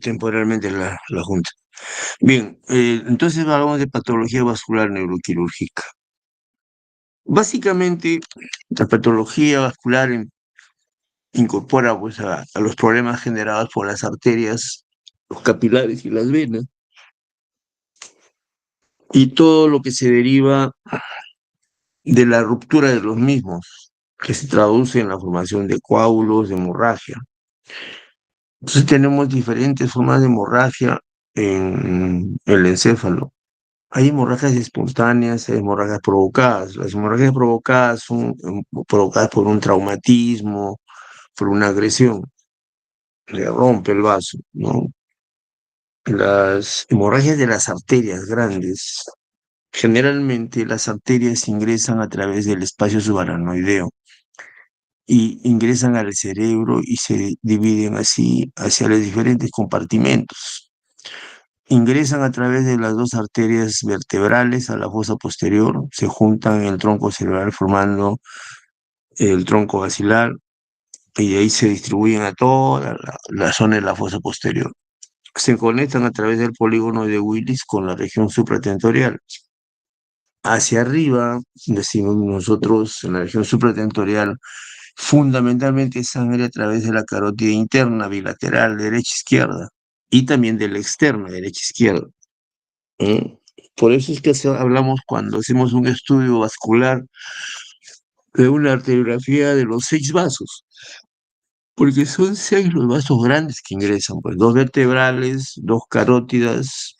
temporalmente la Junta. Bien, entonces hablamos de patología vascular neuroquirúrgica. Básicamente, la patología vascular incorpora pues, a los problemas generados por las arterias, los capilares y las venas, y todo lo que se deriva de la ruptura de los mismos, que se traduce en la formación de coágulos, de hemorragia. Entonces tenemos diferentes formas de hemorragia en el encéfalo. Hay hemorragias espontáneas, hay hemorragias provocadas. Las hemorragias provocadas son provocadas por un traumatismo, por una agresión, le rompe el vaso, ¿no? Las hemorragias de las arterias grandes, generalmente las arterias ingresan a través del espacio subaracnoideo y ingresan al cerebro y se dividen así hacia los diferentes compartimentos. Ingresan a través de las dos arterias vertebrales a la fosa posterior, se juntan en el tronco cerebral formando el tronco basilar y de ahí se distribuyen a toda la zona de la fosa posterior. Se conectan a través del polígono de Willis con la región supratentorial. Hacia arriba, decimos nosotros, en la región supratentorial, fundamentalmente sangre a través de la carótida interna bilateral derecha-izquierda y también de la externa derecha-izquierda. ¿Eh? Por eso es que hablamos cuando hacemos un estudio vascular de una arteriografía de los 6 vasos, porque son 6 los vasos grandes que ingresan, pues 2 vertebrales, 2 carótidas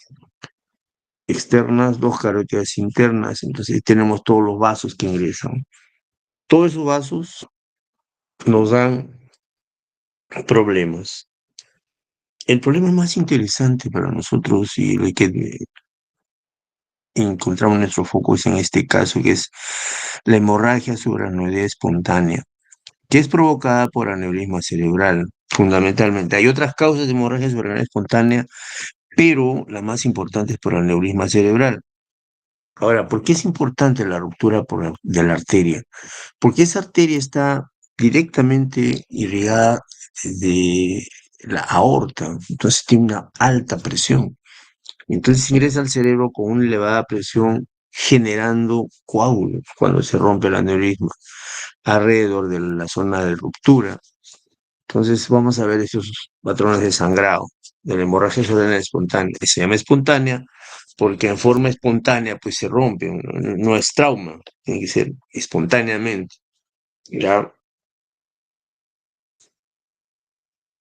externas, 2 carótidas internas, entonces tenemos todos los vasos que ingresan. Todos esos vasos nos dan problemas. El problema más interesante para nosotros y el que encontramos nuestro foco es en este caso, que es la hemorragia subaracnoidea espontánea, que es provocada por aneurisma cerebral, fundamentalmente. Hay otras causas de hemorragia subaracnoidea espontánea, pero la más importante es por aneurisma cerebral. Ahora, ¿por qué es importante la ruptura de la arteria? Porque esa arteria está directamente irrigada de la aorta, entonces tiene una alta presión. Entonces ingresa al cerebro con una elevada presión generando coágulos cuando se rompe el aneurisma alrededor de la zona de ruptura. Entonces vamos a ver esos patrones de sangrado de la hemorragia cerebral espontánea. Se llama espontánea porque en forma espontánea pues se rompe, no es trauma, tiene que ser espontáneamente. ¿Ya?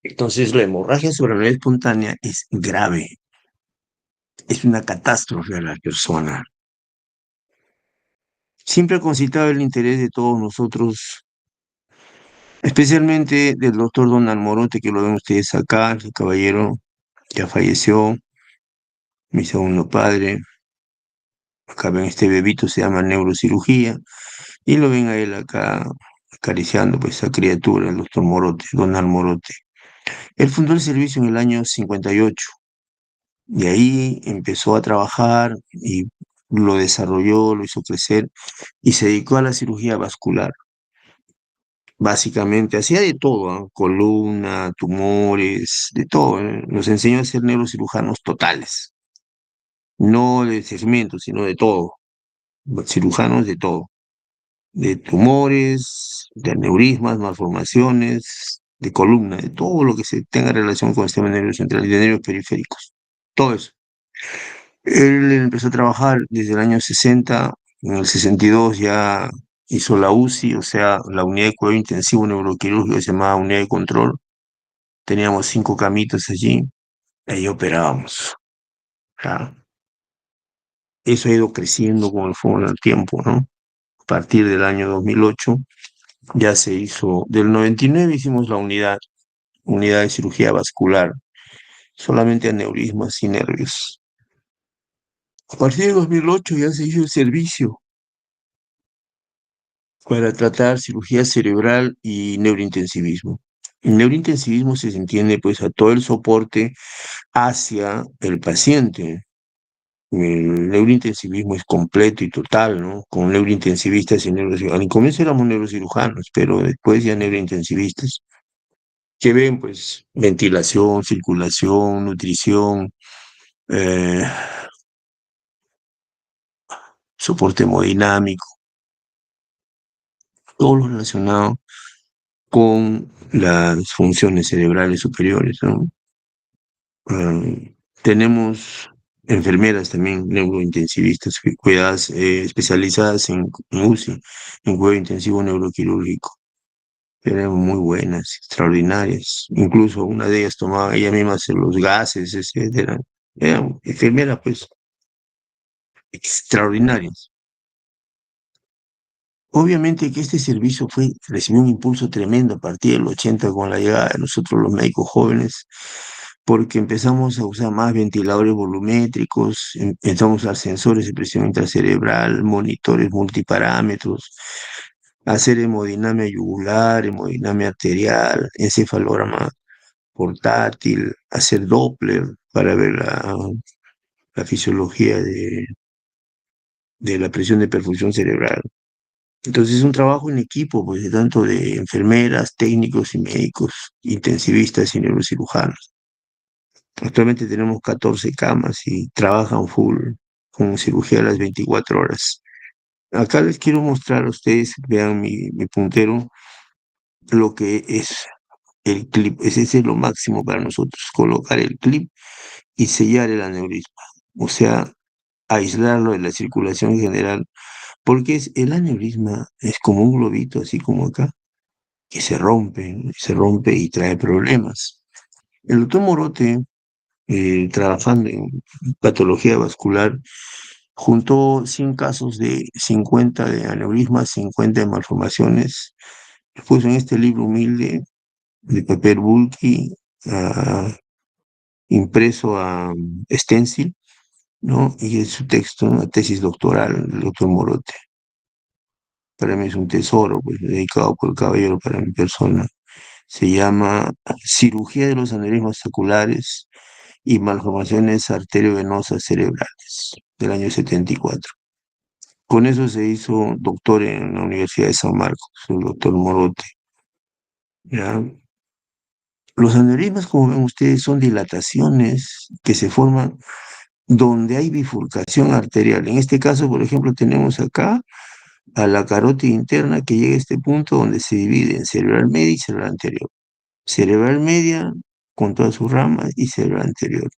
Entonces la hemorragia cerebral espontánea es grave, es una catástrofe a la persona. Siempre ha concitado el interés de todos nosotros, especialmente del doctor Don Almorote, que lo ven ustedes acá, el caballero ya falleció, mi segundo padre. Acá ven este bebito, se llama neurocirugía, y lo ven a él acá acariciando pues esa criatura, el doctor Morote, Don Almorote. Él fundó el servicio en el año 58 y ahí empezó a trabajar y lo desarrolló, lo hizo crecer y se dedicó a la cirugía vascular. Básicamente, hacía de todo, ¿ah? Columna, tumores, de todo. Nos enseñó a ser neurocirujanos totales, no de segmentos, sino de todo. Cirujanos de todo, de tumores, de aneurismas, malformaciones, de columna, de todo lo que se tenga relación con el sistema nervioso central y de nervios periféricos. Todo eso. Él empezó a trabajar desde el año 60, en el 62 ya hizo la UCI, o sea, la unidad de cuidado intensivo neuroquirúrgico que se llamaba unidad de control. Teníamos 5 camitas allí, ahí operábamos. ¿Ya? Eso ha ido creciendo con el tiempo, ¿no? A partir del año 2008 ya se hizo, del 99 hicimos la unidad de cirugía vascular, solamente aneurismas y nervios. A partir de 2008 ya se hizo el servicio para tratar cirugía cerebral y neurointensivismo. El neurointensivismo se entiende pues a todo el soporte hacia el paciente. El neurointensivismo es completo y total, ¿no? Con neurointensivistas y neurocirujanos. Al comienzo éramos neurocirujanos, pero después ya neurointensivistas. que ven pues ventilación, circulación, nutrición, eh, soporte hemodinámico, todo lo relacionado con las funciones cerebrales superiores, ¿no? Ah, tenemos enfermeras también, neurointensivistas, cuidadas, especializadas en UCI, en cuidado intensivo neuroquirúrgico. Eran muy buenas, extraordinarias. Incluso una de ellas tomaba ella misma hacer los gases, etcétera. Eran enfermeras, pues, extraordinarias. Obviamente que este servicio recibió un impulso tremendo a partir del 80 con la llegada de nosotros los médicos jóvenes, porque empezamos a usar más ventiladores volumétricos, empezamos a usar sensores de presión intracerebral, monitores multiparámetros, hacer hemodinamia yugular, hemodinamia arterial, encefalograma portátil, hacer Doppler para ver la fisiología de la presión de perfusión cerebral. Entonces es un trabajo en equipo, pues, de tanto de enfermeras, técnicos y médicos, intensivistas y neurocirujanos. Actualmente tenemos 14 camas y trabajan full con cirugía a las 24 horas. Acá les quiero mostrar a ustedes, vean mi puntero, lo que es el clip. Ese es lo máximo para nosotros, colocar el clip y sellar el aneurisma. O sea, aislarlo de la circulación general, porque el aneurisma es como un globito, así como acá, que se rompe y trae problemas. El doctor Morote, trabajando en patología vascular, juntó 100 casos de 50 de aneurismas, 50 de malformaciones, puso en este libro humilde de papel bulky, ah, impreso a stencil, ¿no? Y es su texto, una tesis doctoral del doctor Morote. Para mí es un tesoro, pues, dedicado por el caballero para mi persona. Se llama Cirugía de los aneurismas saculares y malformaciones arteriovenosas cerebrales, del año 74. Con eso se hizo doctor en la Universidad de San Marcos, el doctor Morote. ¿Ya? Los aneurismas, como ven ustedes, son dilataciones que se forman donde hay bifurcación arterial. En este caso, por ejemplo, tenemos acá a la carótida interna que llega a este punto donde se divide en cerebral media y cerebral anterior. Cerebral media con todas sus ramas y cerebral anterior.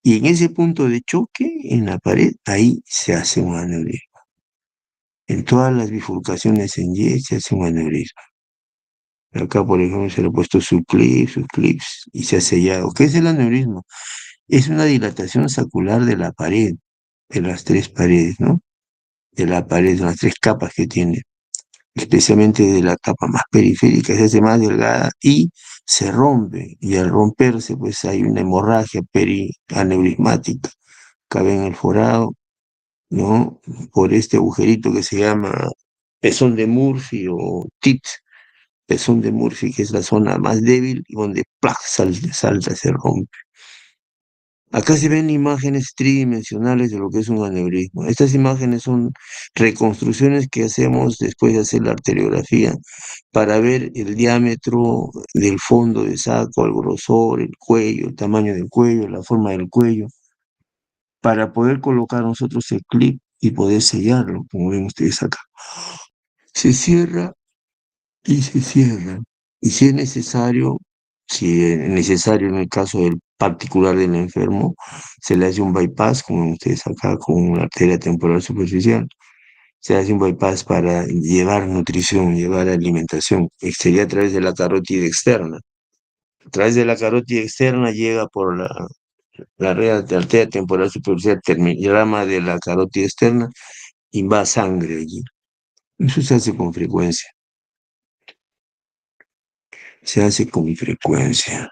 Y en ese punto de choque en la pared, ahí se hace un aneurisma. En todas las bifurcaciones en Y se hace un aneurisma. Acá, por ejemplo, se le ha puesto sus clips y se ha sellado. ¿Qué es el aneurisma? Es una dilatación sacular de la pared, de las tres paredes, ¿no? De la pared, de las tres capas que tiene, especialmente de la capa más periférica, se hace más delgada y se rompe. Y al romperse, pues hay una hemorragia perianeurismática. Cabe en el forado, ¿no? Por este agujerito que se llama pezón de Murphy o TIT, pezón de Murphy, que es la zona más débil y donde ¡plac! Salta, se rompe. Acá se ven imágenes tridimensionales de lo que es un aneurisma. Estas imágenes son reconstrucciones que hacemos después de hacer la arteriografía para ver el diámetro del fondo de saco, el grosor, el cuello, el tamaño del cuello, la forma del cuello, para poder colocar nosotros el clip y poder sellarlo, como ven ustedes acá. Se cierra y se cierra. Y si es necesario, si es necesario en el caso del particular del enfermo, se le hace un bypass, como ven ustedes acá, con una arteria temporal superficial. Se hace un bypass para llevar nutrición, llevar alimentación. Y sería a través de la carótida externa. A través de la carótida externa llega por la red de arteria temporal superficial, rama de la carótida externa, y va sangre allí. Eso se hace con frecuencia. Se hace con frecuencia.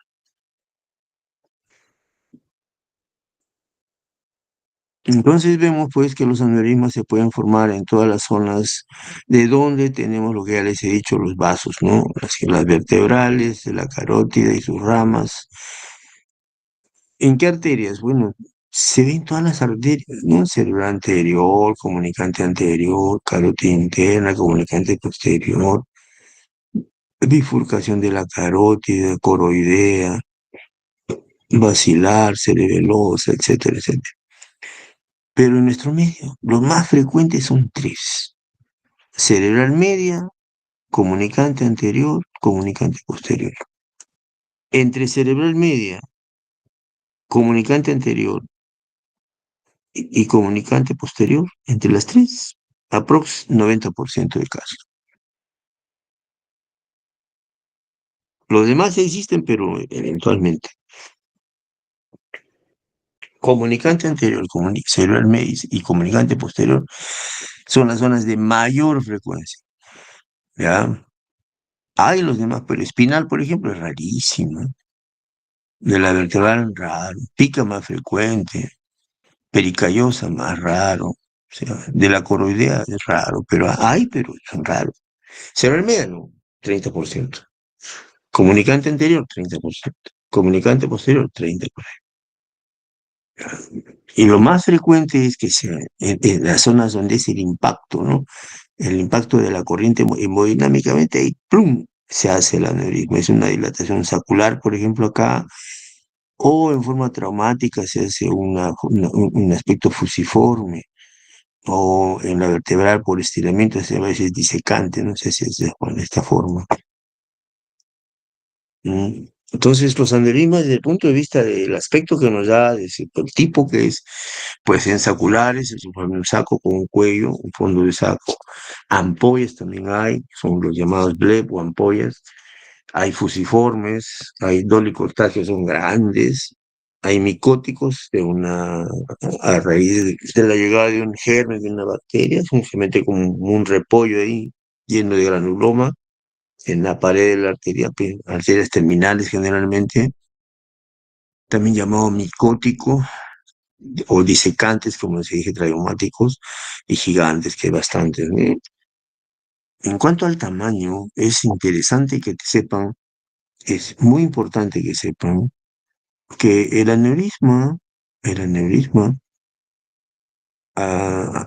Entonces vemos pues que los aneurismas se pueden formar en todas las zonas de donde tenemos lo que ya les he dicho, los vasos, ¿no? Las vertebrales, de la carótida y sus ramas. ¿En qué arterias? Bueno, se ven todas las arterias, ¿no? Cerebral anterior, comunicante anterior, carótida interna, comunicante posterior. bifurcación de la carótida, coroidea, basilar, cerebelosa, etcétera, etcétera. Pero en nuestro medio, los más frecuentes son tres: cerebral media, comunicante anterior, comunicante posterior. Entre cerebral media, comunicante anterior y comunicante posterior, entre las tres, aprox 90% de casos. Los demás ya existen, pero eventualmente. Comunicante anterior, cerebral media y comunicante posterior son las zonas de mayor frecuencia, ¿ya? Hay los demás, pero espinal, por ejemplo, es rarísimo. De la vertebral, raro. Pica más frecuente. Pericallosa, más raro. O sea, de la coroidea es raro, pero hay, pero son raros. Cerebral media, no, 30%. Comunicante anterior, 30%. Comunicante posterior, 30%. Y lo más frecuente es que sea en las zonas donde es el impacto, ¿no? El impacto de la corriente hemodinámicamente, ahí, ¡plum!, se hace el aneurisma. Es una dilatación sacular, por ejemplo, acá, o en forma traumática se hace un aspecto fusiforme, o en la vertebral por estiramiento se a veces disecante, no sé si es de esta forma. Entonces, los aneurismas, desde el punto de vista del aspecto que nos da, el tipo que es, pues en saculares, es un saco con un cuello, un fondo de saco. Ampollas también hay, son los llamados bleb o ampollas. Hay fusiformes, hay dolicortáceos, son grandes. Hay micóticos a raíz de la llegada de un germen, de una bacteria, se mete como un repollo ahí, lleno de granuloma en la pared de la arteria, arterias terminales generalmente, también llamado micótico o disecantes, como se dije, traumáticos, y gigantes, que hay bastantes, ¿no? En cuanto al tamaño, es interesante que sepan, es muy importante que sepan que el aneurisma, en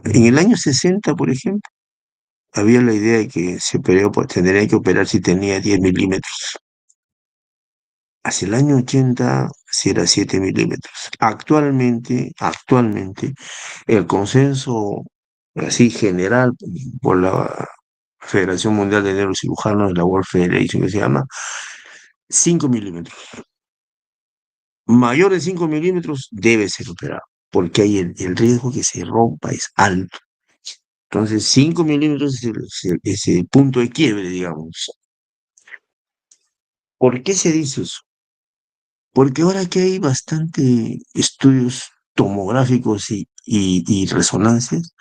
el año 60, por ejemplo, había la idea de que tendría que operar si tenía 10 milímetros. Hacia el año 80, si era 7 milímetros. Actualmente, el consenso así general por la Federación Mundial de Neurocirujanos, la World Federation, que se llama, 5 milímetros. Mayor de 5 milímetros debe ser operado, porque hay el riesgo que se rompa es alto. Entonces, 5 milímetros es el punto de quiebre, digamos. ¿Por qué se dice eso? Porque ahora que hay bastante estudios tomográficos y resonancias,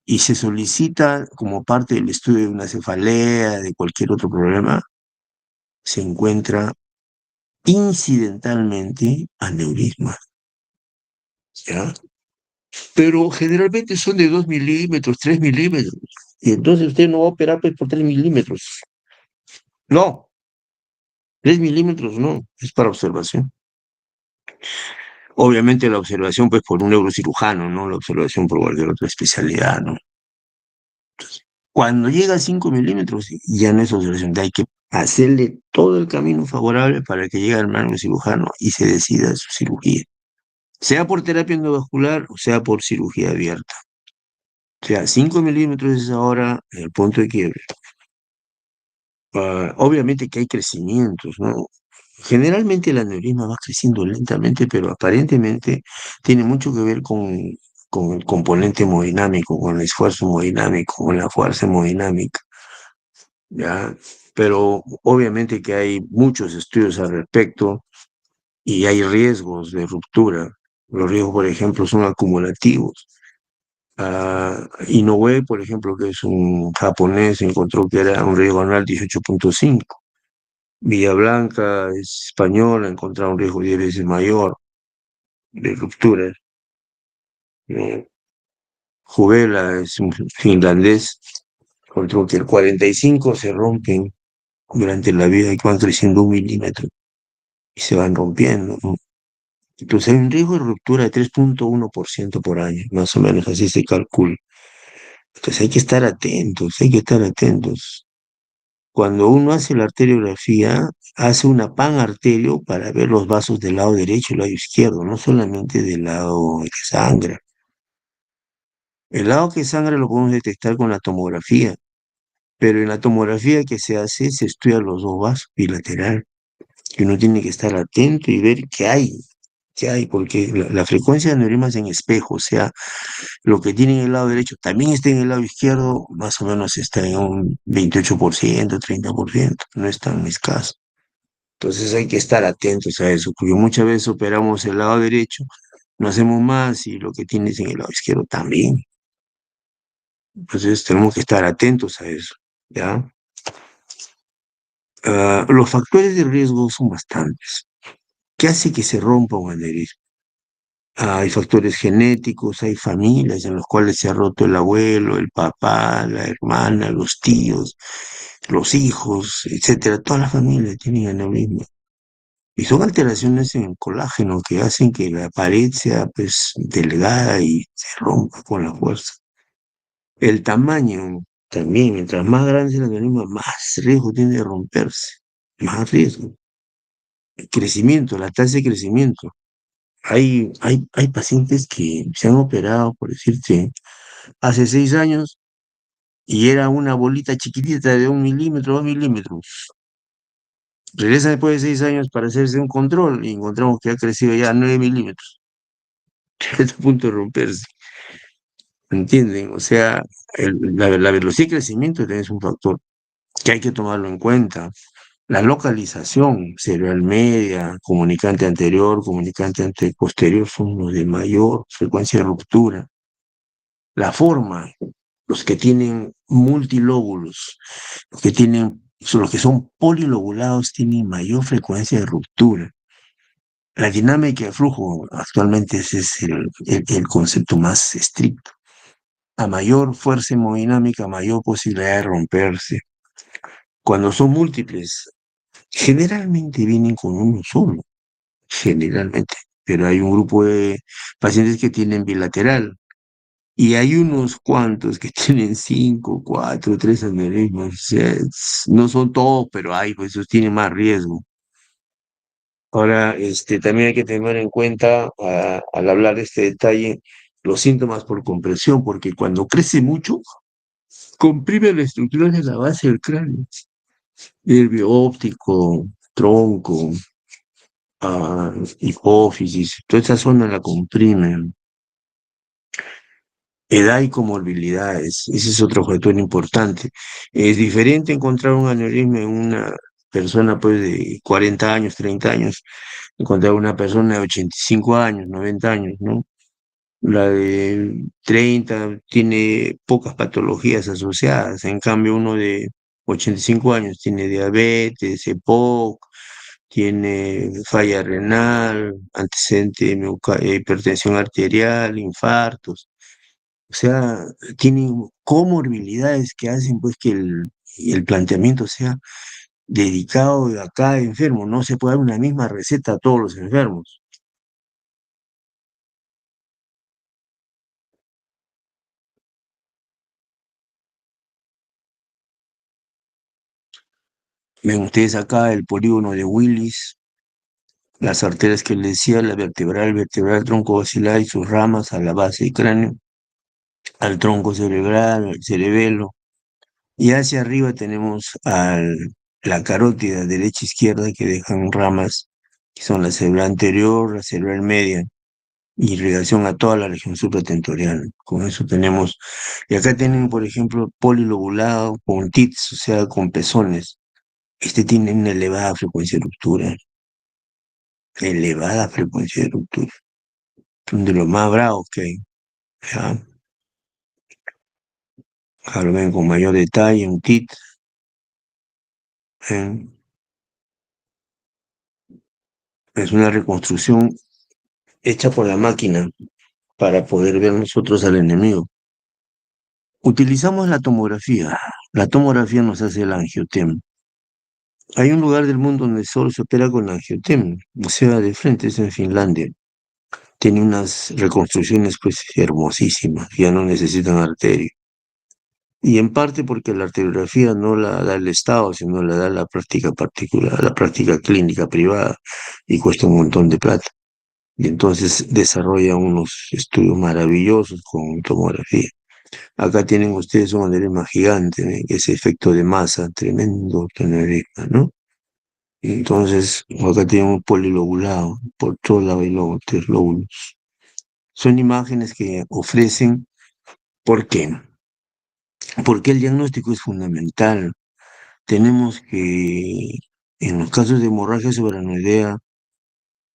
y se solicita como parte del estudio de una cefalea, de cualquier otro problema, se encuentra incidentalmente aneurisma, ¿ya? Pero generalmente son de 2 milímetros, 3 milímetros, y entonces usted no va a operar pues, por 3 milímetros. No, 3 milímetros no, es para observación. Obviamente la observación pues por un neurocirujano, no la observación por cualquier otra especialidad, ¿no? Cuando llega a 5 milímetros, ya no es observación, hay que hacerle todo el camino favorable para que llegue al neurocirujano y se decida su cirugía, sea por terapia endovascular o sea por cirugía abierta. O sea, 5 milímetros es ahora el punto de quiebre. Obviamente que hay crecimientos, ¿no? Generalmente el aneurisma va creciendo lentamente, pero aparentemente tiene mucho que ver con el componente hemodinámico, con el esfuerzo hemodinámico, con la fuerza hemodinámica, ¿ya? Pero obviamente que hay muchos estudios al respecto y hay riesgos de ruptura. Los riesgos, por ejemplo, son acumulativos. Inoue, por ejemplo, que es un japonés, encontró que era un riesgo anual 18.5. Villablanca es española, encontró un riesgo 10 veces mayor de rupturas, ¿no? Juvela es un finlandés, encontró que el 45 se rompen durante la vida y van creciendo 1 milímetro y se van rompiendo, ¿no? Entonces hay un riesgo de ruptura de 3.1% por año, más o menos así se calcula. Entonces hay que estar atentos, hay que estar atentos. Cuando uno hace la arteriografía, hace una pan-arterio para ver los vasos del lado derecho y el lado izquierdo, no solamente del lado que sangra. El lado que sangra lo podemos detectar con la tomografía, pero en la tomografía que se hace se estudian los dos vasos bilateral, y uno tiene que estar atento y ver qué hay, porque la frecuencia de aneurismas en espejo, o sea, lo que tiene en el lado derecho también está en el lado izquierdo, más o menos está en un 28%, 30%, no es tan escaso. Entonces hay que estar atentos a eso, porque muchas veces operamos el lado derecho, no hacemos más y lo que tienes en el lado izquierdo también. Entonces tenemos que estar atentos a eso, ¿ya? Los factores de riesgo son bastantes. ¿Qué hace que se rompa un aneurisma? Hay factores genéticos, hay familias en las cuales se ha roto el abuelo, el papá, la hermana, los tíos, los hijos, etcétera. Toda la familia tiene aneurisma. Y son alteraciones en el colágeno que hacen que la pared sea pues delgada y se rompa con la fuerza. El tamaño también, mientras más grande es el aneurisma, más riesgo tiene de romperse, más riesgo. El crecimiento, la tasa de crecimiento. Hay pacientes que se han operado, por decirte, hace 6 años y era una bolita chiquitita de 1 milímetro, 2 milímetros. Regresan después de 6 años para hacerse un control y encontramos que ha crecido ya 9 milímetros. Está a punto de romperse. ¿Entienden? O sea, la velocidad de crecimiento también es un factor que hay que tomarlo en cuenta. La localización cerebral media, comunicante anterior, comunicante posterior son los de mayor frecuencia de ruptura. La forma, los que tienen multilóbulos, los que son polilobulados tienen mayor frecuencia de ruptura. La dinámica de flujo actualmente ese es el concepto más estricto. A mayor fuerza hemodinámica, mayor posibilidad de romperse. Cuando son múltiples, generalmente vienen con uno solo, generalmente, pero hay un grupo de pacientes que tienen bilateral y hay unos cuantos que tienen cinco, cuatro, tres aneurismas. O sea, no son todos, pero hay, pues esos tienen más riesgo. Ahora, también hay que tener en cuenta al hablar de este detalle los síntomas por compresión, porque cuando crece mucho, comprime la estructura de la base del cráneo, nervio óptico, tronco, hipófisis, toda esa zona la comprimen. Edad y comorbilidades, ese es otro factor importante. Es diferente encontrar un aneurisma en una persona pues de 40 años, 30 años, encontrar una persona de 85 años, 90 años, ¿no? La de 30 tiene pocas patologías asociadas, en cambio uno de 85 años tiene diabetes, EPOC, tiene falla renal, antecedente de hipertensión arterial, infartos. O sea, tienen comorbilidades que hacen pues que el planteamiento sea dedicado a cada enfermo. No se puede dar una misma receta a todos los enfermos. Ven ustedes acá el polígono de Willis, las arterias que les decía, la vertebral, tronco basilar y sus ramas a la base del cráneo, al tronco cerebral, al cerebelo. Y hacia arriba tenemos la carótida derecha-izquierda que dejan ramas, que son la cerebral anterior, la cerebral media, y irrigación a toda la región supratentorial. Con eso tenemos, y acá tienen, por ejemplo, polilobulado con TITS, o sea, con pezones. Este tiene una elevada frecuencia de ruptura, son de los más bravos que hay. ¿Ya? Acá lo ven con mayor detalle, un TIT. ¿Eh? Es una reconstrucción hecha por la máquina para poder ver nosotros al enemigo. Utilizamos la tomografía. La tomografía nos hace el angiotem. Hay un lugar del mundo donde solo se opera con angiotem, o sea, de frente es en Finlandia. Tiene unas reconstrucciones pues hermosísimas, ya no necesitan arteria. Y en parte porque la arteriografía no la da el Estado, sino la da la práctica particular, la práctica clínica privada, y cuesta un montón de plata. Y entonces desarrolla unos estudios maravillosos con tomografía. Acá tienen ustedes un aneurisma gigante, ¿eh? Ese efecto de masa tremendo de aneurisma, ¿no? Y entonces acá tienen un polilobulado por todos lados y luego tres lóbulos. Son imágenes que ofrecen, ¿por qué? Porque el diagnóstico es fundamental. Tenemos que, en los casos de hemorragia subaracnoidea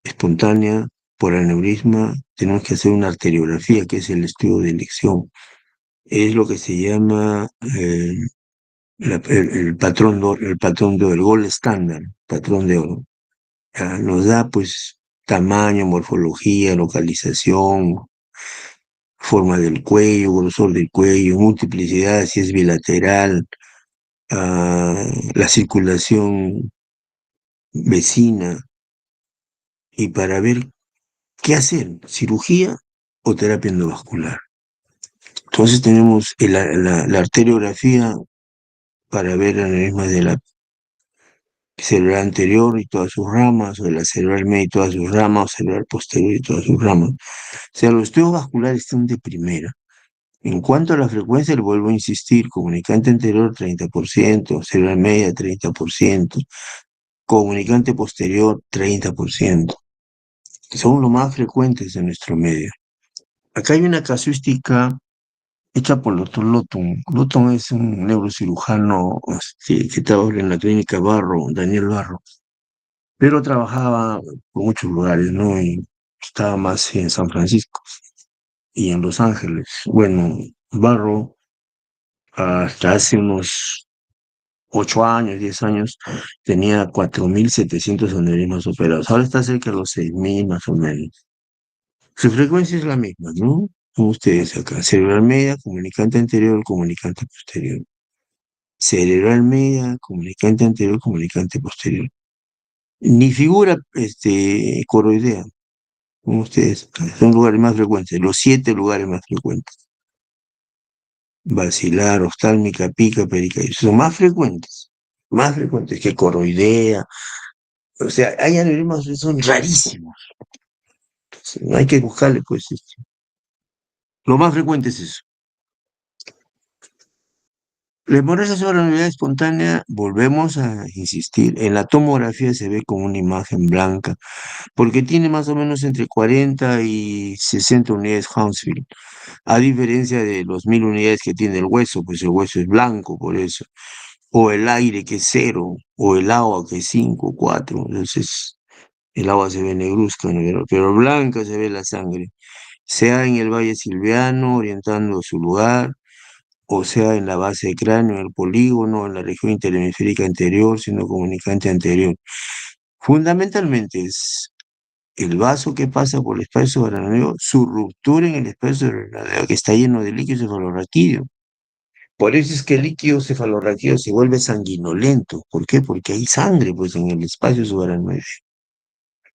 espontánea por aneurisma, tenemos que hacer una arteriografía, que es el estudio de elección. Es lo que se llama el patrón el patrón de oro, el gold standard, patrón de oro. Nos da pues tamaño, morfología, localización, forma del cuello, grosor del cuello, multiplicidad, si es bilateral, la circulación vecina, y para ver qué hacer, cirugía o terapia endovascular. Entonces tenemos la arteriografía para ver aneurismas de la cerebral anterior y todas sus ramas, o de la cerebral media y todas sus ramas, o cerebral posterior y todas sus ramas. O sea, los estudios vasculares están de primera. En cuanto a la frecuencia, le vuelvo a insistir, comunicante anterior 30%, cerebral media 30%, comunicante posterior 30%. Son los más frecuentes en nuestro medio. Acá hay una casuística hecha por el doctor Lotton. Lotton es un neurocirujano que trabaja en la clínica Barro, Daniel Barro, pero trabajaba por muchos lugares, ¿no? Y estaba más en San Francisco y en Los Ángeles. Bueno, Barro, hasta hace unos 8 años, 10 años, tenía 4.700 aneurismas operados. Ahora está cerca de los 6.000 más o menos. Su frecuencia es la misma, ¿no? Como ustedes acá. Cerebral media, comunicante anterior, comunicante posterior. Cerebral media, comunicante anterior, comunicante posterior. Ni figura coroidea, como ustedes. Son lugares más frecuentes, los 7 lugares más frecuentes. Basilar, oftálmica, pica, pericardio. Son más frecuentes que coroidea. O sea, hay aneurismas que son rarísimos. No hay que buscarle, pues. Lo más frecuente es eso. La hemorragia subaracnoidea espontánea, volvemos a insistir, en la tomografía se ve como una imagen blanca, porque tiene más o menos entre 40 y 60 unidades Hounsfield, a diferencia de los 1.000 unidades que tiene el hueso, pues el hueso es blanco por eso, o el aire que es 0, o el agua que es 5, 4, entonces el agua se ve negruzca, ¿no? Pero blanca se ve la sangre, sea en el valle silviano, orientando su lugar, o sea en la base de cráneo, en el polígono, en la región interhemisférica anterior, sino comunicante anterior. Fundamentalmente es el vaso que pasa por el espacio subaracnoideo, su ruptura en el espacio subaracnoideo que está lleno de líquido cefalorraquídeo. Por eso es que el líquido cefalorraquídeo se vuelve sanguinolento. ¿Por qué? Porque hay sangre pues en el espacio subaracnoideo.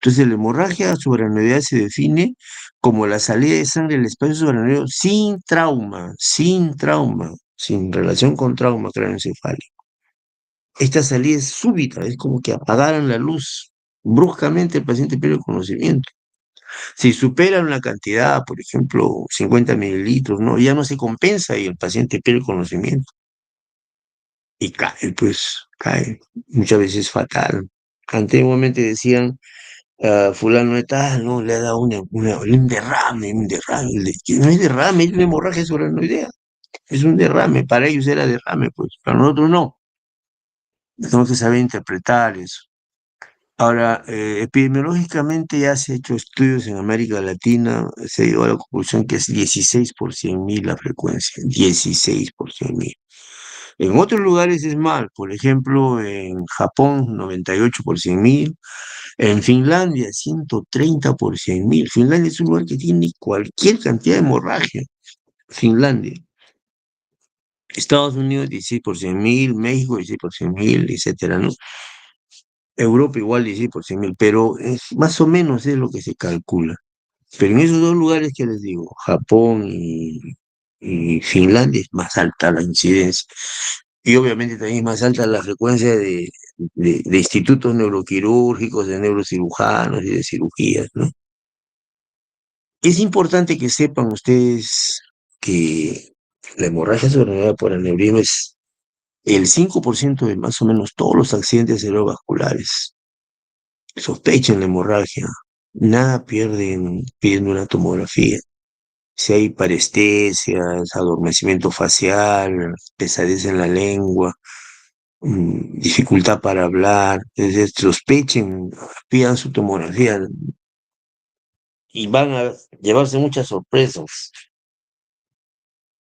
Entonces la hemorragia subaracnoidea se define como la salida de sangre del espacio subaracnoideo sin relación con trauma craneoencefálico. Esta salida es súbita, es como que apagaran la luz. Bruscamente el paciente pierde el conocimiento. Si superan una cantidad, por ejemplo, 50 mililitros, ¿no? Ya no se compensa y el paciente pierde el conocimiento. Y cae, pues, cae. Muchas veces fatal. Antiguamente decían, fulano de tal, ¿no? Le ha dado un derrame, un derrame. No es derrame, es una hemorragia subaracnoidea. Es un derrame, para ellos era derrame, pues, para nosotros no. Tenemos que saber interpretar eso. Ahora, epidemiológicamente ya se ha hecho estudios en América Latina, se ha llegado a la conclusión que es 16 por 100.000 la frecuencia, 16 por 100.000. En otros lugares es mal, por ejemplo, en Japón 98 por 100.000, en Finlandia 130 por 100.000. Finlandia es un lugar que tiene cualquier cantidad de hemorragia. Finlandia. Estados Unidos 16 por 100.000, México 16 por 100.000, etcétera, ¿no? Europa igual 16 por 100.000, pero es más o menos es lo que se calcula. Pero en esos dos lugares que les digo, Japón y Finlandia es más alta la incidencia. Y obviamente también es más alta la frecuencia de institutos neuroquirúrgicos, de neurocirujanos y de cirugías, ¿no? Es importante que sepan ustedes que la hemorragia cerebral por aneurisma es el 5% de más o menos todos los accidentes cerebrovasculares. Sospechen la hemorragia, nada pierden pidiendo una tomografía. Si hay parestesias, adormecimiento facial, pesadez en la lengua, dificultad para hablar, entonces sospechen, pidan su tomografía y van a llevarse muchas sorpresas.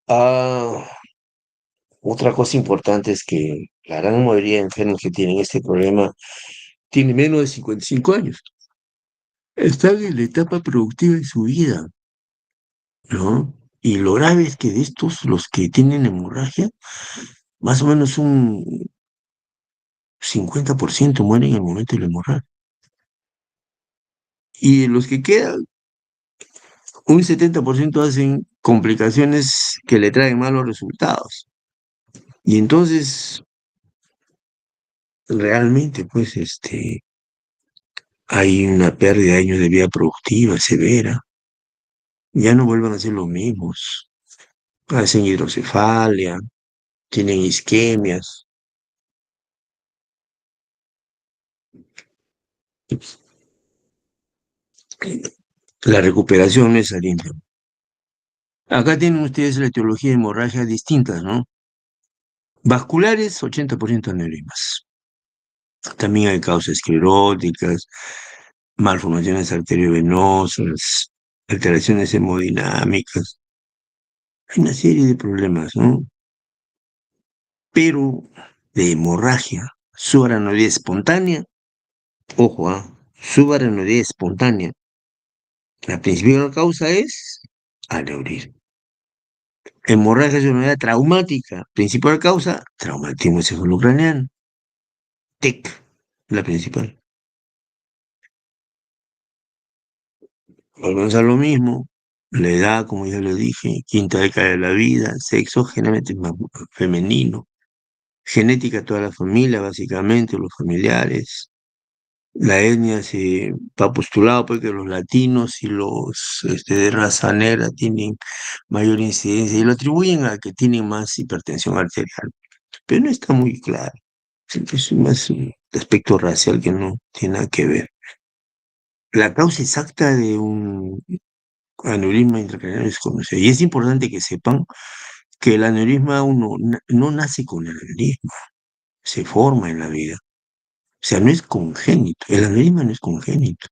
Ah, otra cosa importante es que la gran mayoría de enfermos que tienen este problema tienen menos de 55 años. Están en la etapa productiva de su vida, ¿no? Y lo grave es que de estos, los que tienen hemorragia, más o menos un 50% mueren en el momento de la hemorragia. Y de los que quedan, un 70% hacen complicaciones que le traen malos resultados. Y entonces, realmente, pues, hay una pérdida de años de vida productiva severa. Ya no vuelven a ser los mismos. Hacen hidrocefalia, tienen isquemias. La recuperación no es saliente. Acá tienen ustedes la etiología de hemorragias distintas, ¿no? Vasculares, 80% aneurismas. También hay causas escleróticas, malformaciones arteriovenosas, alteraciones hemodinámicas. Hay una serie de problemas, ¿no? Pero de hemorragia subaracnoidea espontánea, ojo, subaracnoidea espontánea. La principal causa es aneurisma. Hemorragia subaracnoidea traumática, principal causa, traumatismo encefalocraneano. TEC, la principal. Volvemos a lo mismo, la edad, como ya lo dije, quinta década de la vida, sexo generalmente más femenino, genética toda la familia, básicamente, los familiares. La etnia se ha postulado porque los latinos y los de raza negra tienen mayor incidencia y lo atribuyen a que tienen más hipertensión arterial, pero no está muy claro. Es más un aspecto racial que no tiene nada que ver. La causa exacta de un aneurisma intracraneal es conocida. Y es importante que sepan que el aneurisma uno no nace con el aneurisma, se forma en la vida. O sea, no es congénito. El aneurisma no es congénito.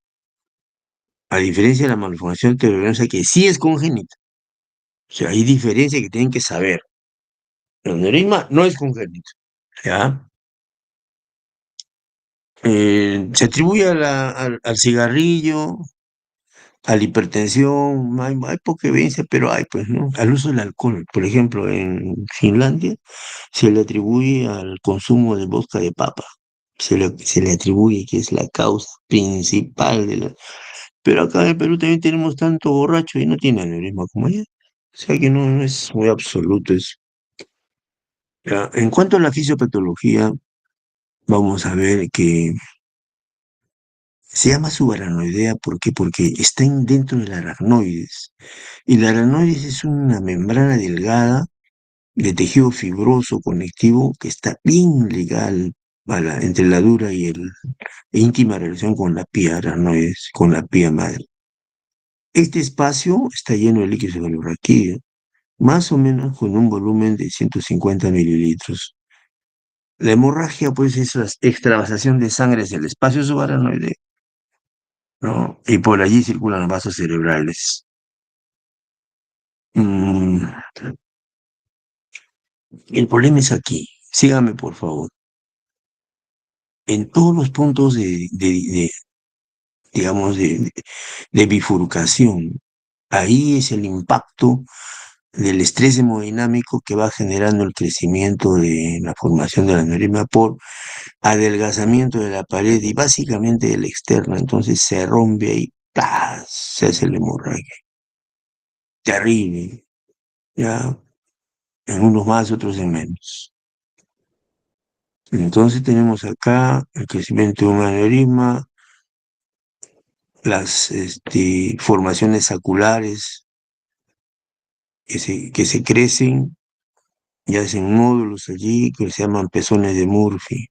A diferencia de la malformación arteriovenosa, que sí es congénita. O sea, hay diferencias que tienen que saber. El aneurisma no es congénito. ¿Ya? Se atribuye al cigarrillo, a la hipertensión, hay poca evidencia, pero hay, pues, ¿no? Al uso del alcohol. Por ejemplo, en Finlandia se le atribuye al consumo de vodka de papa. Se le atribuye que es la causa principal de la... Pero acá en el Perú también tenemos tanto borracho y no tiene aneurisma como allá. O sea que no es muy absoluto eso. Ya, en cuanto a la fisiopatología, vamos a ver que se llama subaracnoidea, ¿por qué? Porque está dentro del aracnoides. Y la aracnoides es una membrana delgada de tejido fibroso conectivo que está bien ligada entre la dura y el íntima relación con la pía aracnoides, con la pía madre. Este espacio está lleno de líquido cefalorraquídeo, más o menos con un volumen de 150 mililitros. La hemorragia, pues, es la extravasación de sangre hacia el espacio subaracnoide, ¿no? Y por allí circulan los vasos cerebrales. Mm, el problema es aquí. Sígame, por favor. En todos los puntos digamos, de bifurcación, ahí es el impacto del estrés hemodinámico que va generando el crecimiento de la formación de la aneurisma por adelgazamiento de la pared y básicamente de la externa. Entonces se rompe ahí, ¡plas! Se hace la hemorragia. Terrible. ya, en unos más, otros en menos. Entonces tenemos acá el crecimiento de un aneurisma, las formaciones saculares que se crecen y hacen nódulos allí que se llaman pezones de Murphy.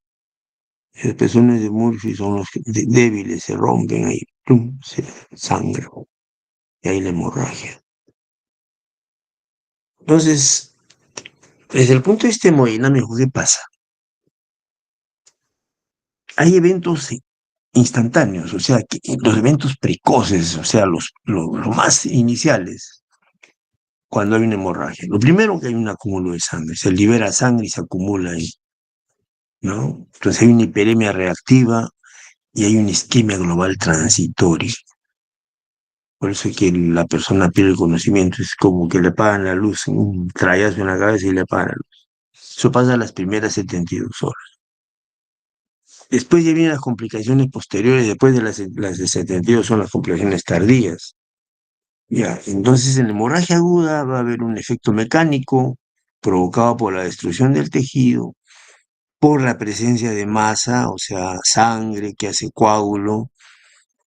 Los pezones de Murphy son los débiles, se rompen ahí, ¡plum! Se sangra y ahí la hemorragia. Entonces, desde el punto de vista hemodinámico, ¿qué pasa? Hay eventos instantáneos, o sea, los eventos precoces, o sea, los más iniciales, cuando hay una hemorragia. Lo primero que hay un acúmulo de sangre, se libera sangre y se acumula ahí, ¿no? Entonces hay una hiperemia reactiva y hay una isquemia global transitoria. Por eso es que la persona pierde el conocimiento, es como que le apagan la luz, un trayazo en la cabeza y le apagan la luz. Eso pasa a las primeras 72 horas. Después ya vienen las complicaciones posteriores, después de las de 72 son las complicaciones tardías. Ya, entonces en la hemorragia aguda va a haber un efecto mecánico provocado por la destrucción del tejido, por la presencia de masa, o sea, sangre que hace coágulo,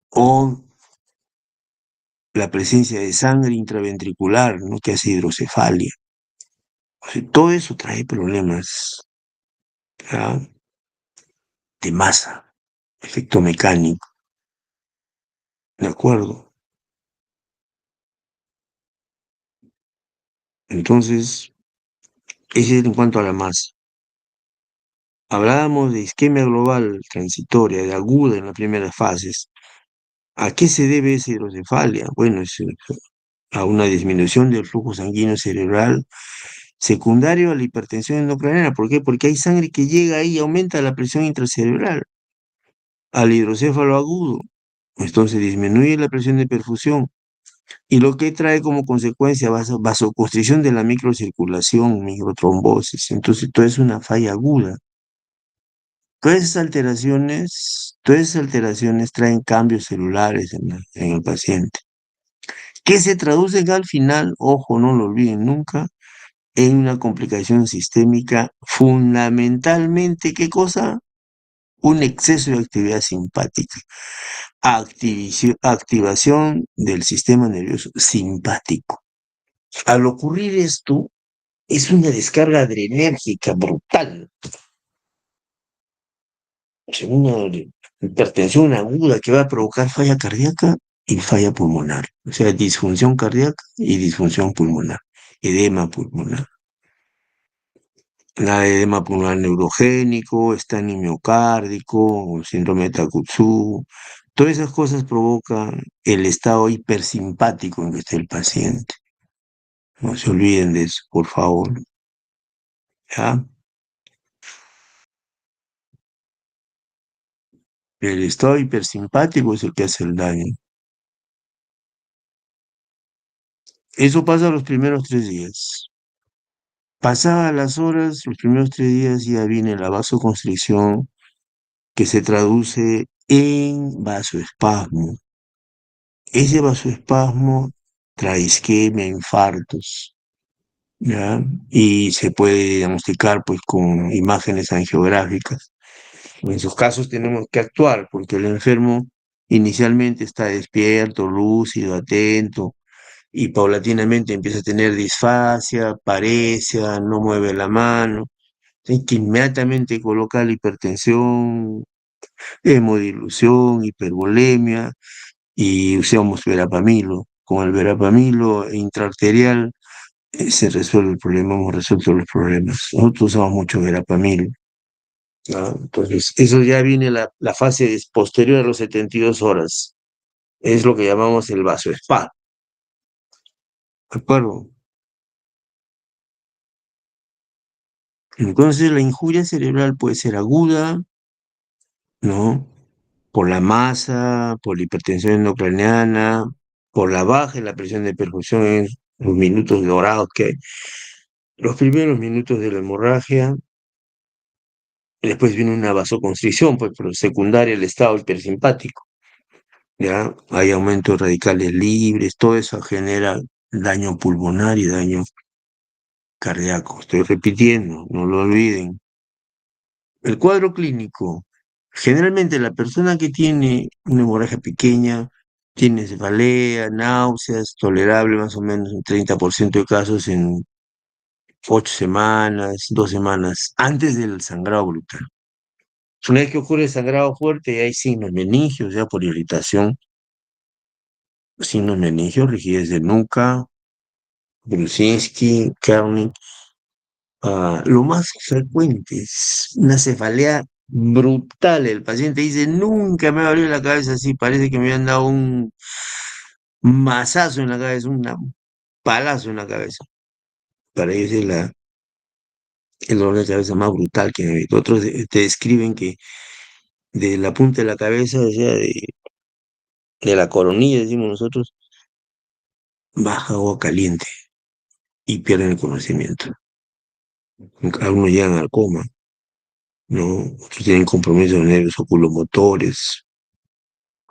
o la presencia de sangre intraventricular, ¿no? Que hace hidrocefalia. O sea, todo eso trae problemas, ¿ya? De masa, efecto mecánico, ¿de acuerdo? Entonces, ese es en cuanto a la masa. Hablábamos de isquemia global transitoria, de aguda en las primeras fases. ¿A qué se debe esa hidrocefalia? Bueno, es a una disminución del flujo sanguíneo cerebral secundario a la hipertensión endocrinal. ¿Por qué? Porque hay sangre que llega ahí y aumenta la presión intracerebral al hidrocéfalo agudo. Entonces disminuye la presión de perfusión y lo que trae como consecuencia vasoconstricción de la microcirculación, microtrombosis. Entonces, todo es una falla aguda. Todas esas alteraciones traen cambios celulares en el paciente, que se traducen al final, ojo, no lo olviden nunca, en una complicación sistémica fundamentalmente, ¿qué cosa? Un exceso de actividad simpática, activación del sistema nervioso simpático. Al ocurrir esto, es una descarga adrenérgica brutal, o sea, una hipertensión aguda que va a provocar falla cardíaca y falla pulmonar, o sea, disfunción cardíaca y disfunción pulmonar, edema pulmonar. La edema pulmonar neurogénico, estaño miocárdico, síndrome de Takotsu, todas esas cosas provocan el estado hipersimpático en que está el paciente. No se olviden de eso, por favor. ¿Ya? El estado hipersimpático es el que hace el daño. Eso pasa los primeros 3 días. Pasadas las horas, los primeros 3 días ya viene la vasoconstricción que se traduce en vasoespasmo. Ese vasoespasmo trae isquemia, infartos, ¿ya? Y se puede diagnosticar pues con imágenes angiográficas. En esos casos tenemos que actuar porque el enfermo inicialmente está despierto, lúcido, atento, y paulatinamente empieza a tener disfasia, paresia, no mueve la mano. Hay que inmediatamente colocar la hipertensión, hemodilución, hipervolemia y usamos verapamilo. Con el verapamilo intraarterial se resuelve el problema, hemos resuelto los problemas. Nosotros usamos mucho verapamilo, ¿no? Entonces, eso ya viene la fase posterior a los 72 horas. Es lo que llamamos el vasoespasmo, ¿de acuerdo? Entonces, la injuria cerebral puede ser aguda, ¿no? Por la masa, por la hipertensión endocraniana, por la baja en la presión de perfusión en los minutos dorados que hay. Los primeros minutos de la hemorragia, después viene una vasoconstricción, pues, pero secundaria al estado hipersimpático, ¿ya? Hay aumento de radicales libres, todo eso genera daño pulmonar y daño cardíaco. Estoy repitiendo, no lo olviden. El cuadro clínico. Generalmente la persona que tiene una hemorragia pequeña tiene cefalea, náuseas, tolerable más o menos un 30% de casos en 8 semanas, 2 semanas, antes del sangrado brutal. Una vez que ocurre el sangrado fuerte, ya hay signos meningios, ya por irritación, signos meningios, rigidez de nuca, Brusinski, Kernig. Lo más frecuente es una cefalea brutal. El paciente dice, nunca me ha dolido la cabeza así, parece que me han dado un mazazo en la cabeza, un palazo en la cabeza. Para ellos es el dolor de cabeza más brutal que he visto. Otros te describen que de la punta de la cabeza, o sea, de la coronilla, decimos nosotros, baja agua caliente y pierden el conocimiento. Algunos llegan al coma, ¿no? Otros tienen compromiso de nervios oculomotores,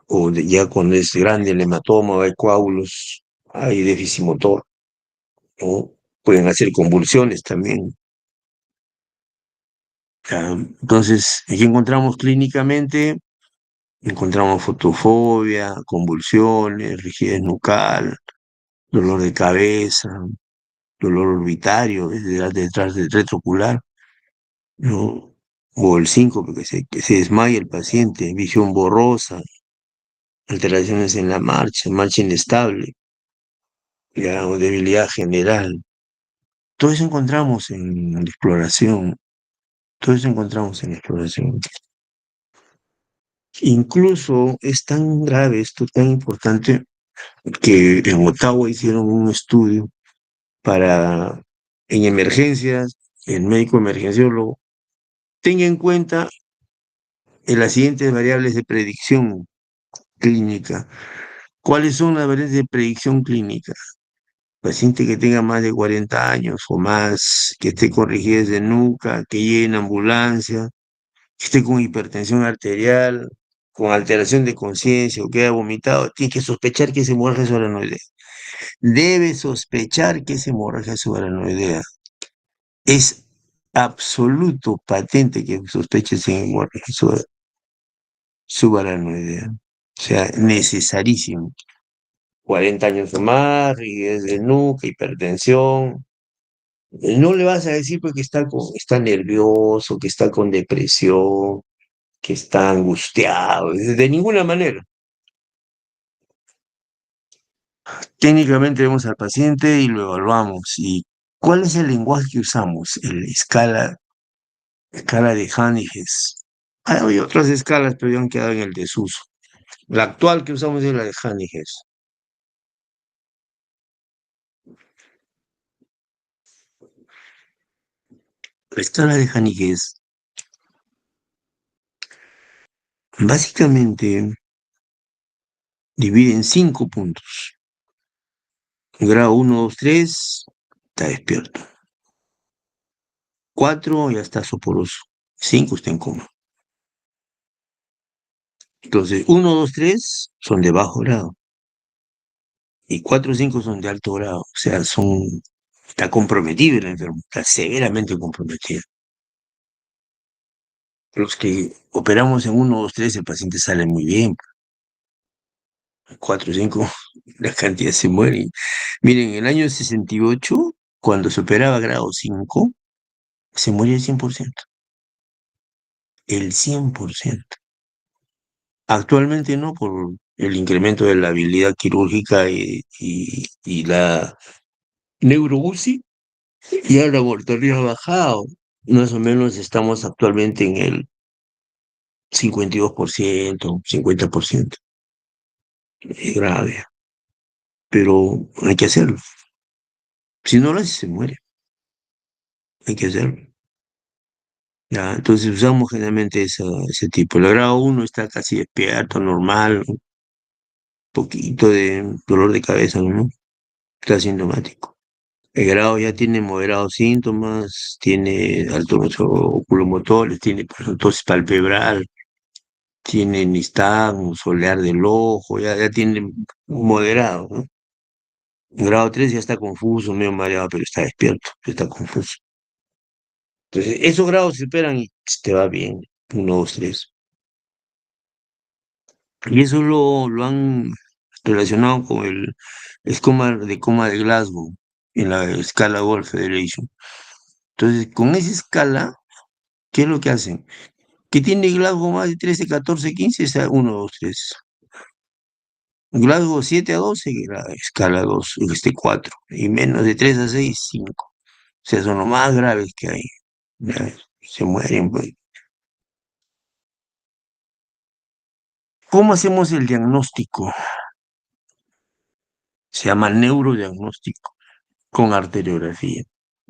o ya cuando es grande el hematoma, hay coágulos, hay déficit motor, ¿no? Pueden hacer convulsiones también. Entonces, aquí encontramos clínicamente, encontramos fotofobia, convulsiones, rigidez nucal, dolor de cabeza, dolor orbitario, detrás del retroocular, ¿no? O el síncope, que se desmaya el paciente, visión borrosa, alteraciones en la marcha inestable, ya, o debilidad general. Todo eso encontramos en la exploración, todo eso encontramos en la exploración. Incluso es tan grave esto, tan importante, que en Ottawa hicieron un estudio para, en emergencias, el médico emergenciólogo tenga en cuenta las siguientes variables de predicción clínica. ¿Cuáles son las variables de predicción clínica? Paciente que tenga más de 40 años o más, que esté con rigidez de nuca, que llegue en ambulancia, que esté con hipertensión arterial, con alteración de conciencia o que haya vomitado, tiene que sospechar que es hemorragia subaranoidea. Debe sospechar que es hemorragia subaranoidea. Es absoluto, patente que sospeches en hemorragia subaranoidea. O sea, necesarísimo. 40 años o más, rigidez de nuca, hipertensión. No le vas a decir porque está nervioso, que está con depresión, que está angustiado, de ninguna manera. Técnicamente vemos al paciente y lo evaluamos. ¿Y cuál es el lenguaje que usamos? Escala de Hanniges. Hay otras escalas, pero ya han quedado en el desuso. La actual que usamos es la de Hanniges. La escala de Hanniges básicamente divide en 5 puntos. Grado 1, 2, 3, está despierto. 4, ya está soporoso. 5, está en coma. Entonces, 1, 2, 3 son de bajo grado y 4 y 5 son de alto grado. O sea, está comprometido el enfermo, está severamente comprometido. Los que operamos en 1, 2, 3, el paciente sale muy bien. 4, 5, la cantidad se muere. Miren, en el año 68, cuando se operaba grado 5, se moría el 100%. El 100%. Actualmente no, por el incremento de la habilidad quirúrgica y la neuro-UCI, ya la mortalidad ha bajado. Más o menos estamos actualmente en el 52%, 50%. Es grave, pero hay que hacerlo. Si no lo hace, se muere. Hay que hacerlo. Ya, entonces usamos generalmente ese tipo. El grado 1 está casi despierto, normal, un poquito de dolor de cabeza, ¿no? Está asintomático. El grado ya tiene moderados síntomas, tiene altos oculomotores, tiene tosis palpebral, tiene nistagmo, solear del ojo, ya tiene moderado, ¿no? Grado 3 ya está confuso, medio mareado, pero está despierto, está confuso. Entonces, esos grados se esperan y te va bien. Uno, dos, tres. Y eso lo han relacionado con el esquema de coma de Glasgow en la escala World Federation. Entonces, con esa escala, ¿qué es lo que hacen? Que tiene Glasgow más de 13, 14, 15, es a 1, 2, 3. Glasgow 7 a 12, la escala 2, 4. Y menos de 3 a 6, 5. O sea, son los más graves que hay. Ya, se mueren, pues. ¿Cómo hacemos el diagnóstico? Se llama neurodiagnóstico con arteriografía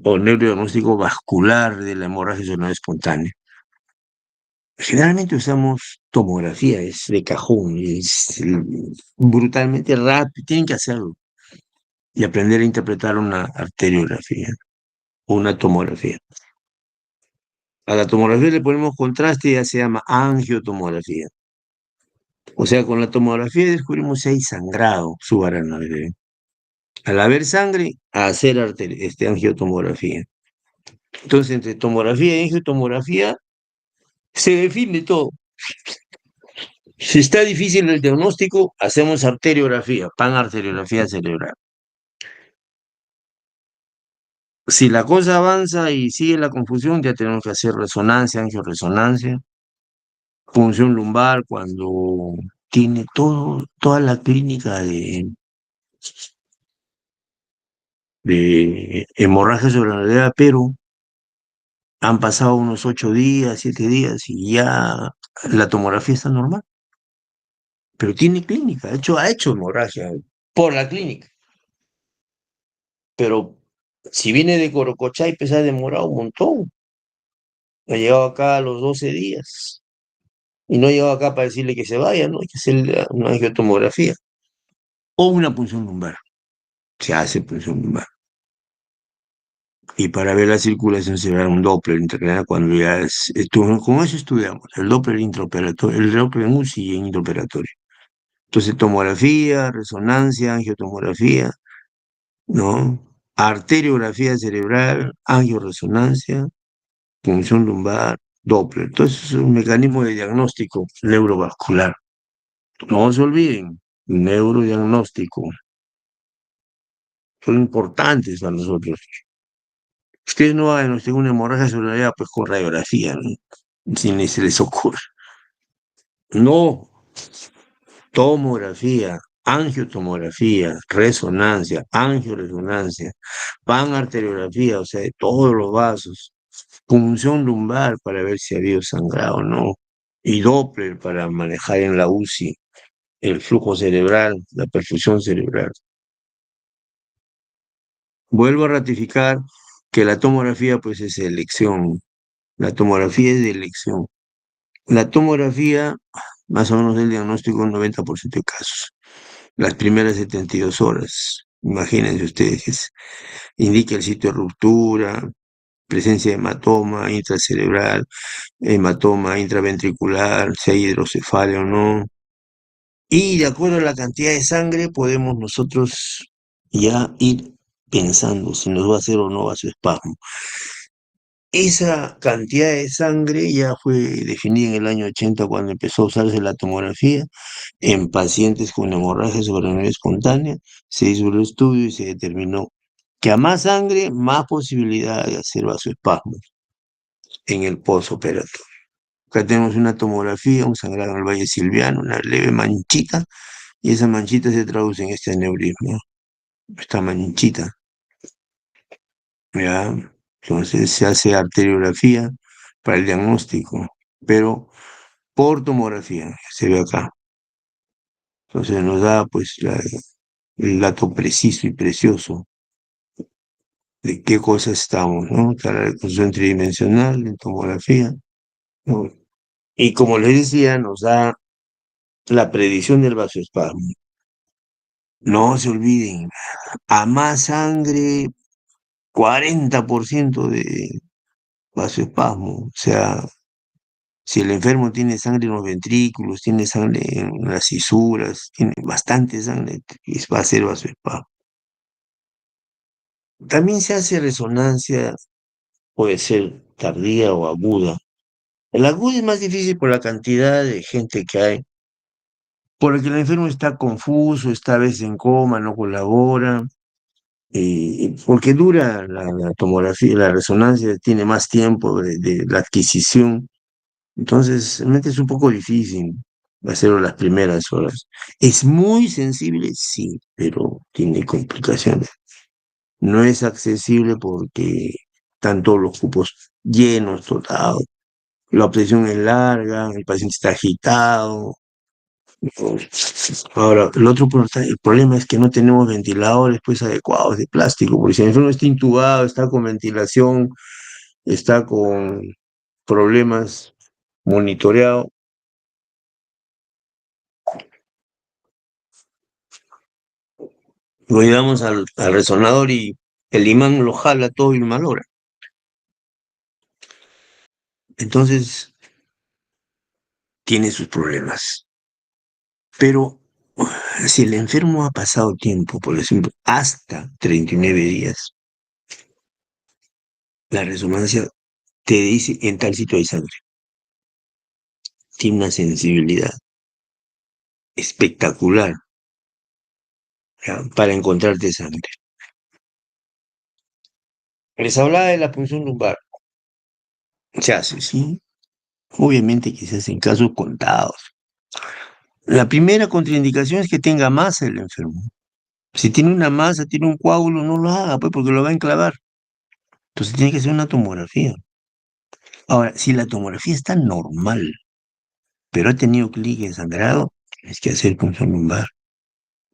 o neurodiagnóstico vascular de la hemorragia cerebral espontánea. Generalmente usamos tomografía, es de cajón, es brutalmente rápido, tienen que hacerlo y aprender a interpretar una arteriografía o una tomografía. A la tomografía le ponemos contraste y ya se llama angiotomografía. O sea, con la tomografía descubrimos si hay sangrado subaracnoideo. Al haber sangre, a hacer angiotomografía. Entonces, entre tomografía y angiotomografía se define todo. Si está difícil el diagnóstico, hacemos arteriografía, panarteriografía cerebral. Si la cosa avanza y sigue la confusión, ya tenemos que hacer resonancia, angioresonancia, punción lumbar cuando tiene toda la clínica de hemorragia subaracnoidea, pero han pasado unos 8 días, 7 días y ya la tomografía está normal. Pero tiene clínica, ha hecho hemorragia por la clínica. Pero si viene de Corocochá y ha demorado un montón. Ha llegado acá a los 12 días. Y no ha llegado acá para decirle que se vaya, ¿no? Hay que hacer una angiotomografía. O una punción lumbar. Se hace punción lumbar. Y para ver la circulación se da un Doppler intracranial cuando ya con eso estudiamos. El Doppler intraoperatorio, el Doppler en UCI y en intraoperatorio. Entonces, tomografía, resonancia, angiotomografía, ¿no? Arteriografía cerebral, angioresonancia, punción lumbar, Doppler. Entonces, es un mecanismo de diagnóstico neurovascular. No se olviden, neurodiagnóstico, son importantes para nosotros. Ustedes no diagnostican una hemorragia cerebral pues con radiografía, ¿no? Si ni se les ocurre. No, tomografía, angiotomografía, resonancia, angioresonancia, panarteriografía, o sea, de todos los vasos, punción lumbar para ver si ha habido sangrado o no, y Doppler para manejar en la UCI el flujo cerebral, la perfusión cerebral. Vuelvo a ratificar que la tomografía pues es elección, la tomografía es de elección. La tomografía, más o menos el diagnóstico en 90% de casos, las primeras 72 horas. Imagínense ustedes, indica el sitio de ruptura, presencia de hematoma intracerebral, hematoma intraventricular, si hay hidrocefalia o no. Y de acuerdo a la cantidad de sangre, podemos nosotros ya ir pensando si nos va a hacer o no vasoespasmo. Esa cantidad de sangre ya fue definida en el año 80 cuando empezó a usarse la tomografía en pacientes con hemorragia subaracnoidea espontánea. Se hizo el estudio y se determinó que a más sangre, más posibilidad de hacer vasoespasmos en el postoperatorio. Acá tenemos una tomografía, un sangrado en el valle silviano, una leve manchita, y esa manchita se traduce en este aneurisma, esta manchita, ¿ya? Entonces se hace arteriografía para el diagnóstico, pero por tomografía, se ve acá. Entonces nos da pues el dato preciso y precioso de qué cosa estamos, ¿no? Está la reconstrucción tridimensional en tomografía, ¿no? Y como les decía, nos da la predicción del vasoespasmo. No se olviden, a más sangre, 40% de vasoespasmo. O sea, si el enfermo tiene sangre en los ventrículos, tiene sangre en las cisuras, tiene bastante sangre, va a ser vasoespasmo. También se hace resonancia, puede ser tardía o aguda. El agudo es más difícil por la cantidad de gente que hay, por el que el enfermo está confuso, está a veces en coma, no colabora, porque dura la tomografía, la resonancia tiene más tiempo de la adquisición, entonces realmente es un poco difícil hacerlo las primeras horas. ¿Es muy sensible? Sí, pero tiene complicaciones. No es accesible porque están todos los cupos llenos, totados. La obsesión es larga, el paciente está agitado. Ahora, el problema es que no tenemos ventiladores pues adecuados de plástico, porque si el enfermo está intubado, está con ventilación, está con problemas monitoreado, lo llevamos al resonador y el imán lo jala todo y lo malogra. Entonces, tiene sus problemas. Pero si el enfermo ha pasado tiempo, por ejemplo, hasta 39 días, la resonancia te dice en tal sitio hay sangre. Tiene una sensibilidad espectacular, ¿ya? Para encontrarte sangre. Les hablaba de la punción lumbar. Se hace, sí. Obviamente que se hace en casos contados. La primera contraindicación es que tenga masa el enfermo. Si tiene una masa, tiene un coágulo, no lo haga, pues, porque lo va a enclavar. Entonces tiene que hacer una tomografía. Ahora, si la tomografía está normal, pero ha tenido clic en sangrado, tienes que hacer punción lumbar.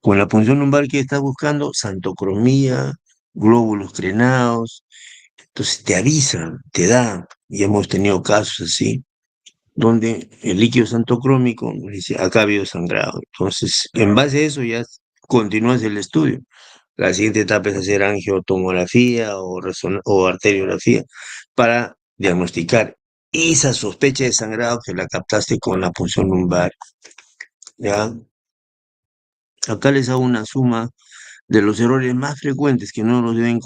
Con la punción lumbar que estás buscando, santocromía, glóbulos crenados, entonces te avisan, te da, y hemos tenido casos así, donde el líquido santocrómico nos dice, acá ha habido sangrado. Entonces, en base a eso ya continúas el estudio. La siguiente etapa es hacer angiotomografía o arteriografía para diagnosticar esa sospecha de sangrado que la captaste con la punción lumbar. ¿Ya? Acá les hago una suma de los errores más frecuentes que no los deben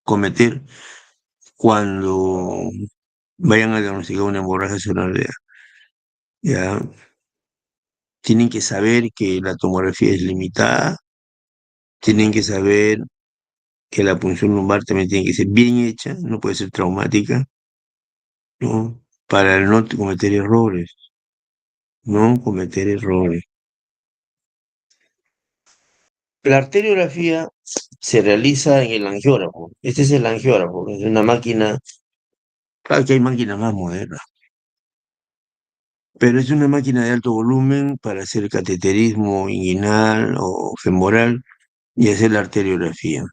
cometer cuando vayan a diagnosticar una hemorragia cerebral. Ya tienen que saber que la tomografía es limitada, tienen que saber que la punción lumbar también tiene que ser bien hecha, no puede ser traumática, ¿no? Para no cometer errores, no cometer errores. La arteriografía se realiza en el angiógrafo. Este es el angiógrafo, es una máquina, claro que hay máquinas más modernas, pero es una máquina de alto volumen para hacer cateterismo inguinal o femoral y hacer la arteriografía.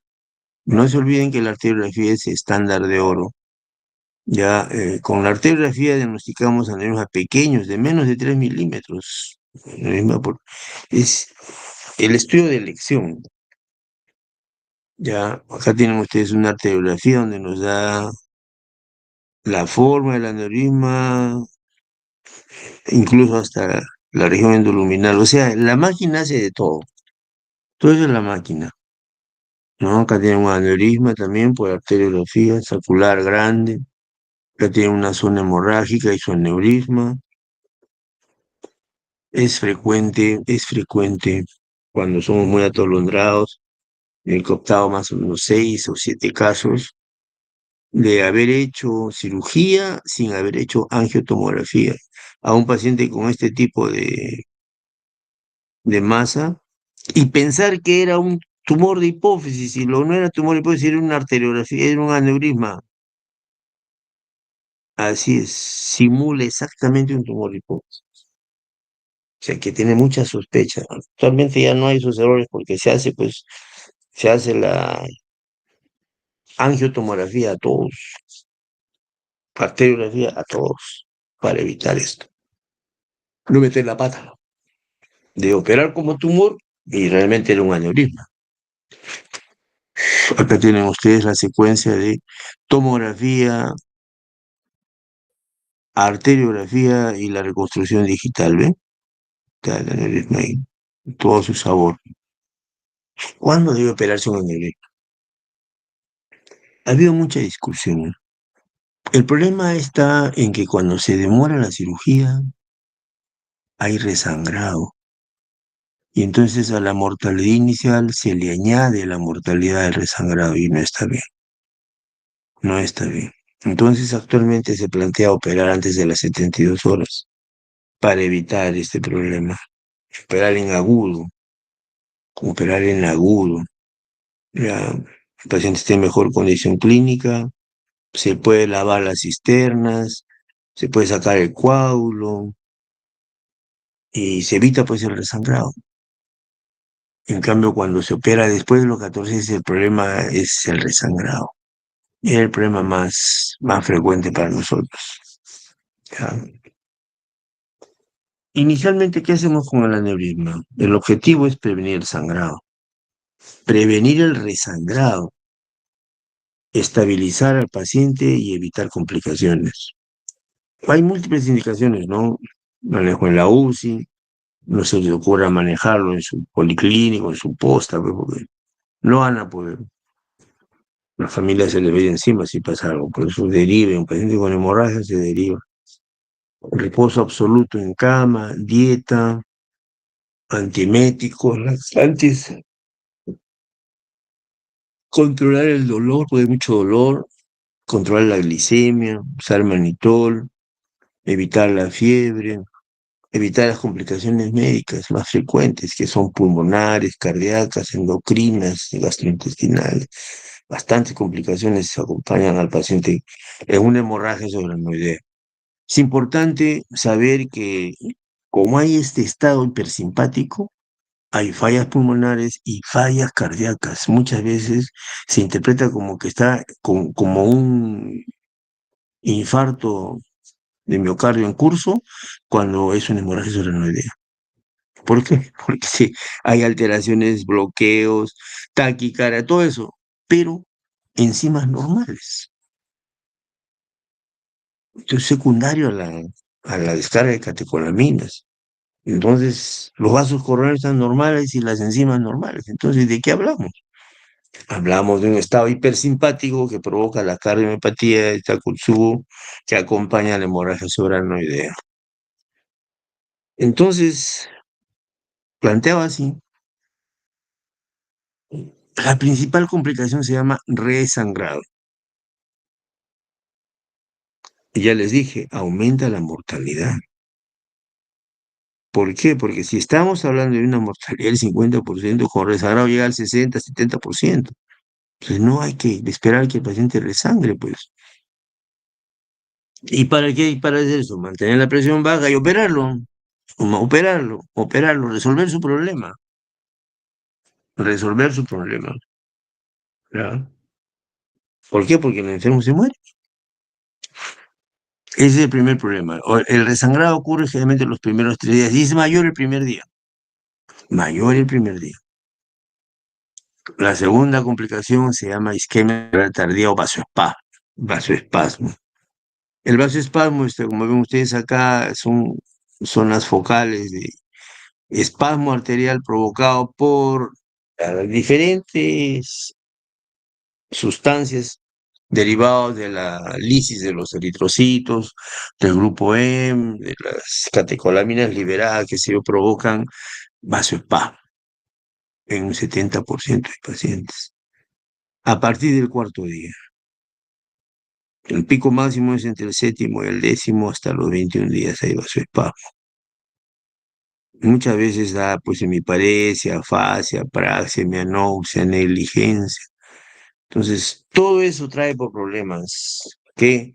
No se olviden que la arteriografía es estándar de oro. Ya con la arteriografía diagnosticamos aneurismas pequeños de menos de 3 milímetros. Es el estudio de elección. Ya acá tienen ustedes una arteriografía donde nos da la forma del aneurisma, incluso hasta la región endoluminal. O sea, la máquina hace de todo. Todo eso es la máquina, ¿no? Acá tienen un aneurisma también por arteriografía saccular grande. Acá tienen una zona hemorrágica y su aneurisma. Es frecuente cuando somos muy atolondrados. He cooptado más o menos 6 o 7 casos de haber hecho cirugía sin haber hecho angiotomografía a un paciente con este tipo de masa y pensar que era un tumor de hipófisis y lo no era tumor de hipófisis, era una arteriografía, era un aneurisma. Así es, simula exactamente un tumor de hipófisis. O sea que tiene mucha sospecha. Actualmente ya no hay esos errores porque se hace la angiotomografía a todos, arteriografía a todos, para evitar esto. No meter la pata, de operar como tumor y realmente era un aneurisma. Acá tienen ustedes la secuencia de tomografía, arteriografía y la reconstrucción digital, ¿ven? Está el aneurisma ahí, todo su sabor. ¿Cuándo debe operarse un aneurisma? Ha habido mucha discusión. El problema está en que cuando se demora la cirugía hay resangrado y entonces a la mortalidad inicial se le añade la mortalidad del resangrado y no está bien, no está bien. Entonces actualmente se plantea operar antes de las 72 horas para evitar este problema. Operar en agudo, operar en agudo. Ya el paciente esté en mejor condición clínica, se puede lavar las cisternas, se puede sacar el coágulo y se evita pues el resangrado. En cambio, cuando se opera después de los 14 días, el problema es el resangrado. Es el problema más frecuente para nosotros. ¿Ya? Inicialmente, ¿qué hacemos con el aneurisma? El objetivo es prevenir el sangrado, prevenir el resangrado, estabilizar al paciente y evitar complicaciones. Hay múltiples indicaciones, ¿no? Manejo en la UCI, no se les ocurra manejarlo en su policlínico, en su posta, pues, porque no van a poder. La familia se le ve encima si pasa algo, por eso deriva, un paciente con hemorragia se deriva. Reposo absoluto en cama, dieta, antieméticos, laxantes, controlar el dolor, porque hay mucho dolor, controlar la glicemia, usar manitol, evitar la fiebre, evitar las complicaciones médicas más frecuentes, que son pulmonares, cardíacas, endocrinas, gastrointestinales. Bastantes complicaciones acompañan al paciente en una hemorragia subaracnoidea. Es importante saber que como hay este estado hipersimpático, hay fallas pulmonares y fallas cardíacas. Muchas veces se interpreta como que está como un infarto de miocardio en curso cuando es una hemorragia subaracnoidea. ¿Por qué? Porque sí, hay alteraciones, bloqueos, taquicardia, todo eso, pero enzimas normales. Esto es secundario a la descarga de catecolaminas. Entonces, los vasos coronarios están normales y las enzimas normales. Entonces, ¿de qué hablamos? Hablamos de un estado hipersimpático que provoca la cardiomiopatía de Takotsubo que acompaña a la hemorragia subaracnoidea. Entonces, planteaba así, la principal complicación se llama resangrado. Y ya les dije, aumenta la mortalidad. ¿Por qué? Porque si estamos hablando de una mortalidad del 50%, con resangrado llega al 60, 70%. Entonces no hay que esperar que el paciente resangre, pues. ¿Y para qué? ¿Y para hacer eso? Mantener la presión baja y operarlo. Operarlo, resolver su problema. Resolver su problema. ¿Ya? ¿Por qué? Porque el enfermo se muere. Ese es el primer problema. El resangrado ocurre generalmente los primeros 3 días y es mayor el primer día. Mayor el primer día. La segunda complicación se llama isquemia tardía o vasoespasmo. Vasoespasmo. El vasoespasmo, como ven ustedes acá, son zonas focales de espasmo arterial provocado por diferentes sustancias derivadas de la lisis de los eritrocitos, del grupo M, de las catecolaminas liberadas que se provocan vasoespasmo en un 70% de pacientes. A partir del cuarto día. El pico máximo es entre el séptimo y el décimo, hasta los 21 días hay vasoespasmo. Muchas veces da pues hemiparesia, afasia, praxia, mianopsia, negligencia. Entonces, todo eso trae por problemas que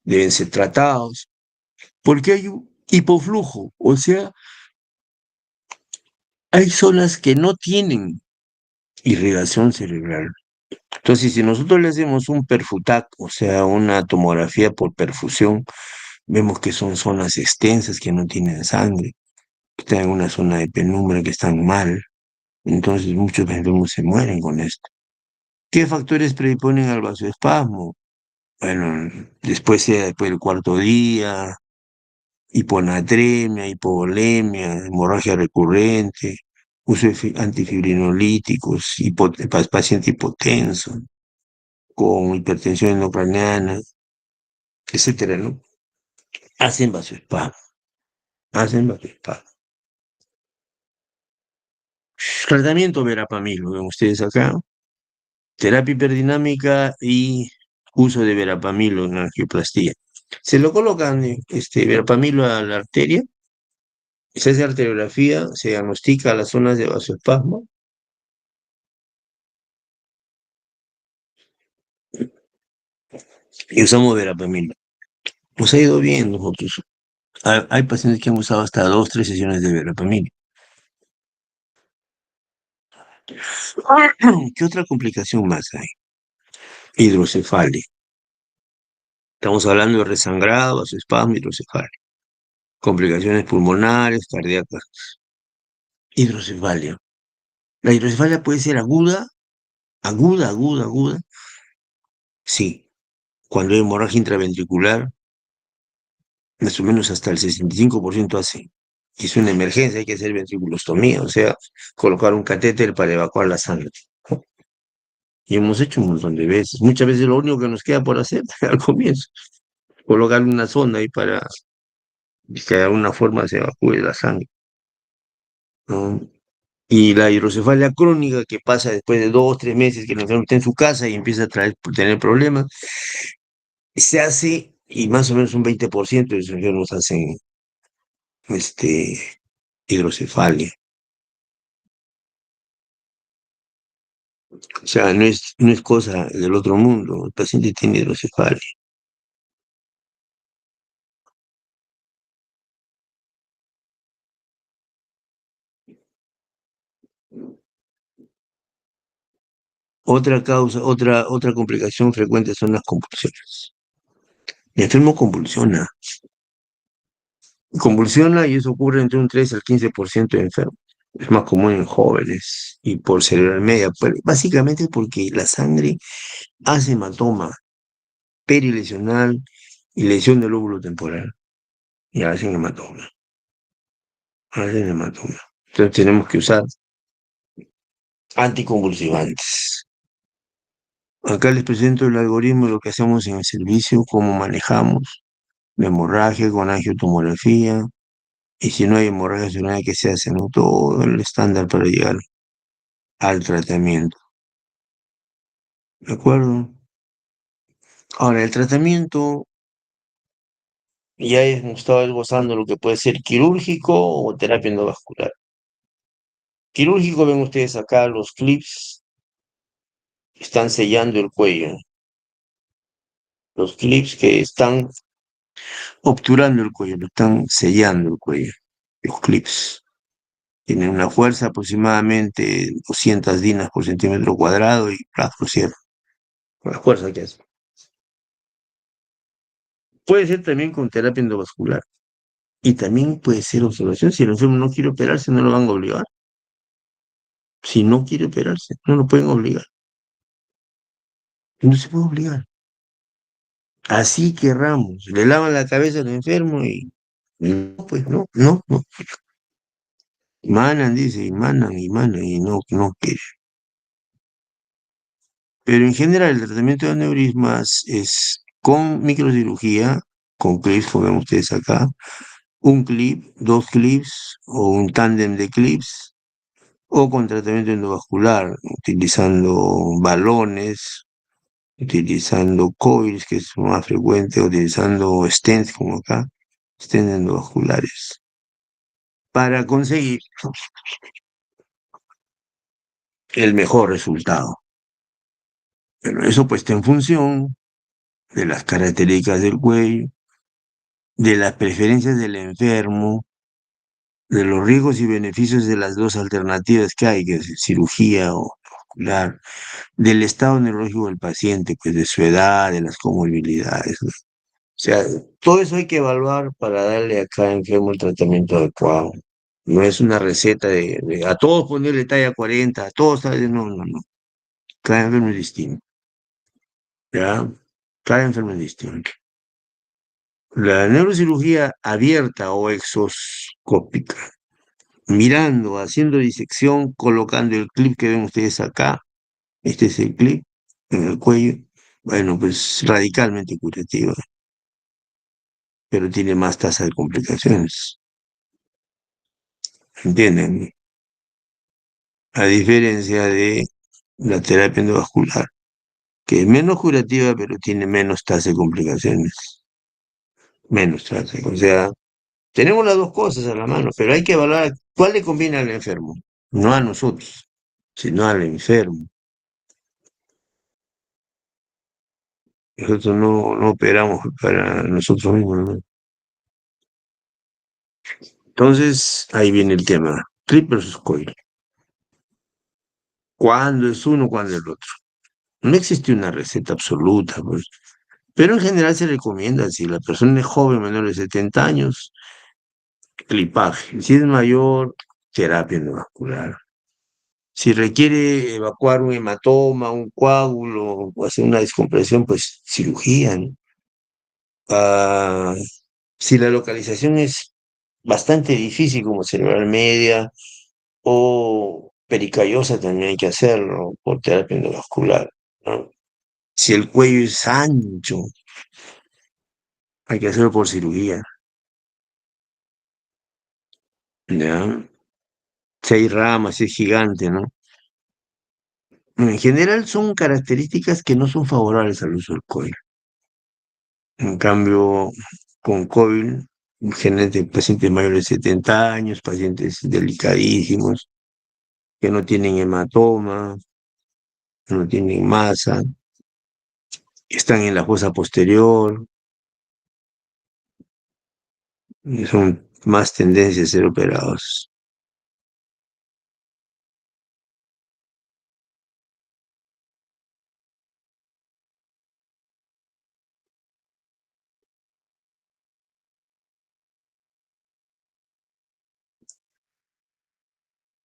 deben ser tratados, porque hay un hipoflujo, o sea, hay zonas que no tienen irrigación cerebral. Entonces, si nosotros le hacemos un perfutac, o sea, una tomografía por perfusión, vemos que son zonas extensas que no tienen sangre, que están en una zona de penumbra, que están mal. Entonces, muchos enfermos se mueren con esto. ¿Qué factores predisponen al vasoespasmo? Bueno, después del cuarto día, hiponatremia, hipovolemia, hemorragia recurrente, uso de antifibrinolíticos, paciente hipotenso, con hipertensión endocraniana, etcétera, ¿no? Hacen vasoespasmo, hacen vasoespasmo. Tratamiento verapamil, ven ustedes acá, terapia hiperdinámica y uso de verapamilo en angioplastía. Se lo colocan verapamilo a la arteria, se hace arteriografía, se diagnostica las zonas de vasoespasmo y usamos verapamilo. Nos ha ido bien nosotros. Hay pacientes que han usado hasta 2, 3 sesiones de verapamilo. ¿Qué otra complicación más hay? Hidrocefalia. Estamos hablando de resangrado, vasoespasmo, hidrocefalia. Complicaciones pulmonares, cardíacas. Hidrocefalia. La hidrocefalia puede ser aguda, aguda. Sí, cuando hay hemorragia intraventricular, más o menos hasta el 65% hace. Es una emergencia, hay que hacer ventriculostomía, o sea, colocar un catéter para evacuar la sangre. Y hemos hecho un montón de veces. Muchas veces lo único que nos queda por hacer al comienzo, colocar una sonda ahí para que de alguna forma se evacúe la sangre, ¿no? Y la hidrocefalia crónica que pasa después de 2, 3 meses que el enfermo está en su casa y empieza a tener problemas, se hace, y más o menos un 20% de los enfermos hacen hidrocefalia. O sea, no es cosa del otro mundo, el paciente tiene hidrocefalia. Otra causa, otra complicación frecuente son las convulsiones. El enfermo convulsiona y eso ocurre entre un 3 al 15% de enfermos. Es más común en jóvenes y por cerebral media, básicamente porque la sangre hace hematoma perilesional y lesión del lóbulo temporal y hacen hematoma, hacen hematoma. Entonces tenemos que usar anticonvulsivantes. Acá les presento el algoritmo de lo que hacemos en el servicio, cómo manejamos la hemorragia con angiotomografía, y si no hay hemorragia cerebral, que se hace, ¿no? Todo el estándar para llegar al tratamiento. ¿De acuerdo? Ahora, el tratamiento ya hemos estado esbozando lo que puede ser quirúrgico o terapia endovascular. Quirúrgico, ven ustedes acá los clips que están sellando el cuello. Los clips que están obturando el cuello, lo están sellando el cuello. Los clips tienen una fuerza aproximadamente 200 dinas por centímetro cuadrado y lo cierran. La fuerza que hace. Puede ser también con terapia endovascular. Y también puede ser observación. Si el enfermo no quiere operarse, no lo van a obligar. Si no quiere operarse, no lo pueden obligar. No se puede obligar. Así querramos. Le lavan la cabeza al enfermo y no, pues no. Manan, dice, y manan, y no quiere. Pero en general el tratamiento de aneurismas es con microcirugía, con clips, como ven ustedes acá, un clip, 2 clips o un tándem de clips, o con tratamiento endovascular, utilizando balones, utilizando coils, que es más frecuente, utilizando stents, como acá, stents endovasculares, para conseguir el mejor resultado. Pero eso pues está en función de las características del cuello, de las preferencias del enfermo, de los riesgos y beneficios de las dos alternativas que hay, que es cirugía o vascular, del estado neurológico del paciente, pues de su edad, de las comorbilidades, ¿no? O sea, todo eso hay que evaluar para darle a cada enfermo el tratamiento adecuado. No es una receta de a todos ponerle talla 40, a todos, no. Cada enfermo es distinto, ¿ya? Cada enfermo es distinto. La neurocirugía abierta o exoscópica, mirando, haciendo disección, colocando el clip que ven ustedes acá, este es el clip en el cuello, Bueno, pues radicalmente curativa, pero tiene más tasa de complicaciones, ¿entienden? A diferencia de la terapia endovascular, que es menos curativa, pero tiene menos tasa de complicaciones, menos tasa. O sea, tenemos las dos cosas a la mano, pero hay que evaluar cuál le conviene al enfermo, no a nosotros, sino al enfermo. Nosotros no operamos para nosotros mismos, ¿no? Entonces, ahí viene el tema. Clip versus coil. ¿Cuándo es uno, cuándo es el otro? No existe una receta absoluta, pues. Pero en general se recomienda, si la persona es joven, menor de 70 años, clipaje. Si es mayor, terapia endovascular. Si requiere evacuar un hematoma, un coágulo o hacer una descompresión, pues cirugía, ¿no? Ah, si la localización es bastante difícil, como cerebral media o pericallosa, también hay que hacerlo por terapia endovascular, ¿no? Si el cuello es ancho, hay que hacerlo por cirugía, ¿ya? Si hay ramas, si es gigante, ¿no? En general son características que no son favorables al uso del coil. En cambio, con COVID, generalmente pacientes mayores de 70 años, pacientes delicadísimos, que no tienen hematoma, no tienen masa, están en la fosa posterior, y son más tendencias a ser operados.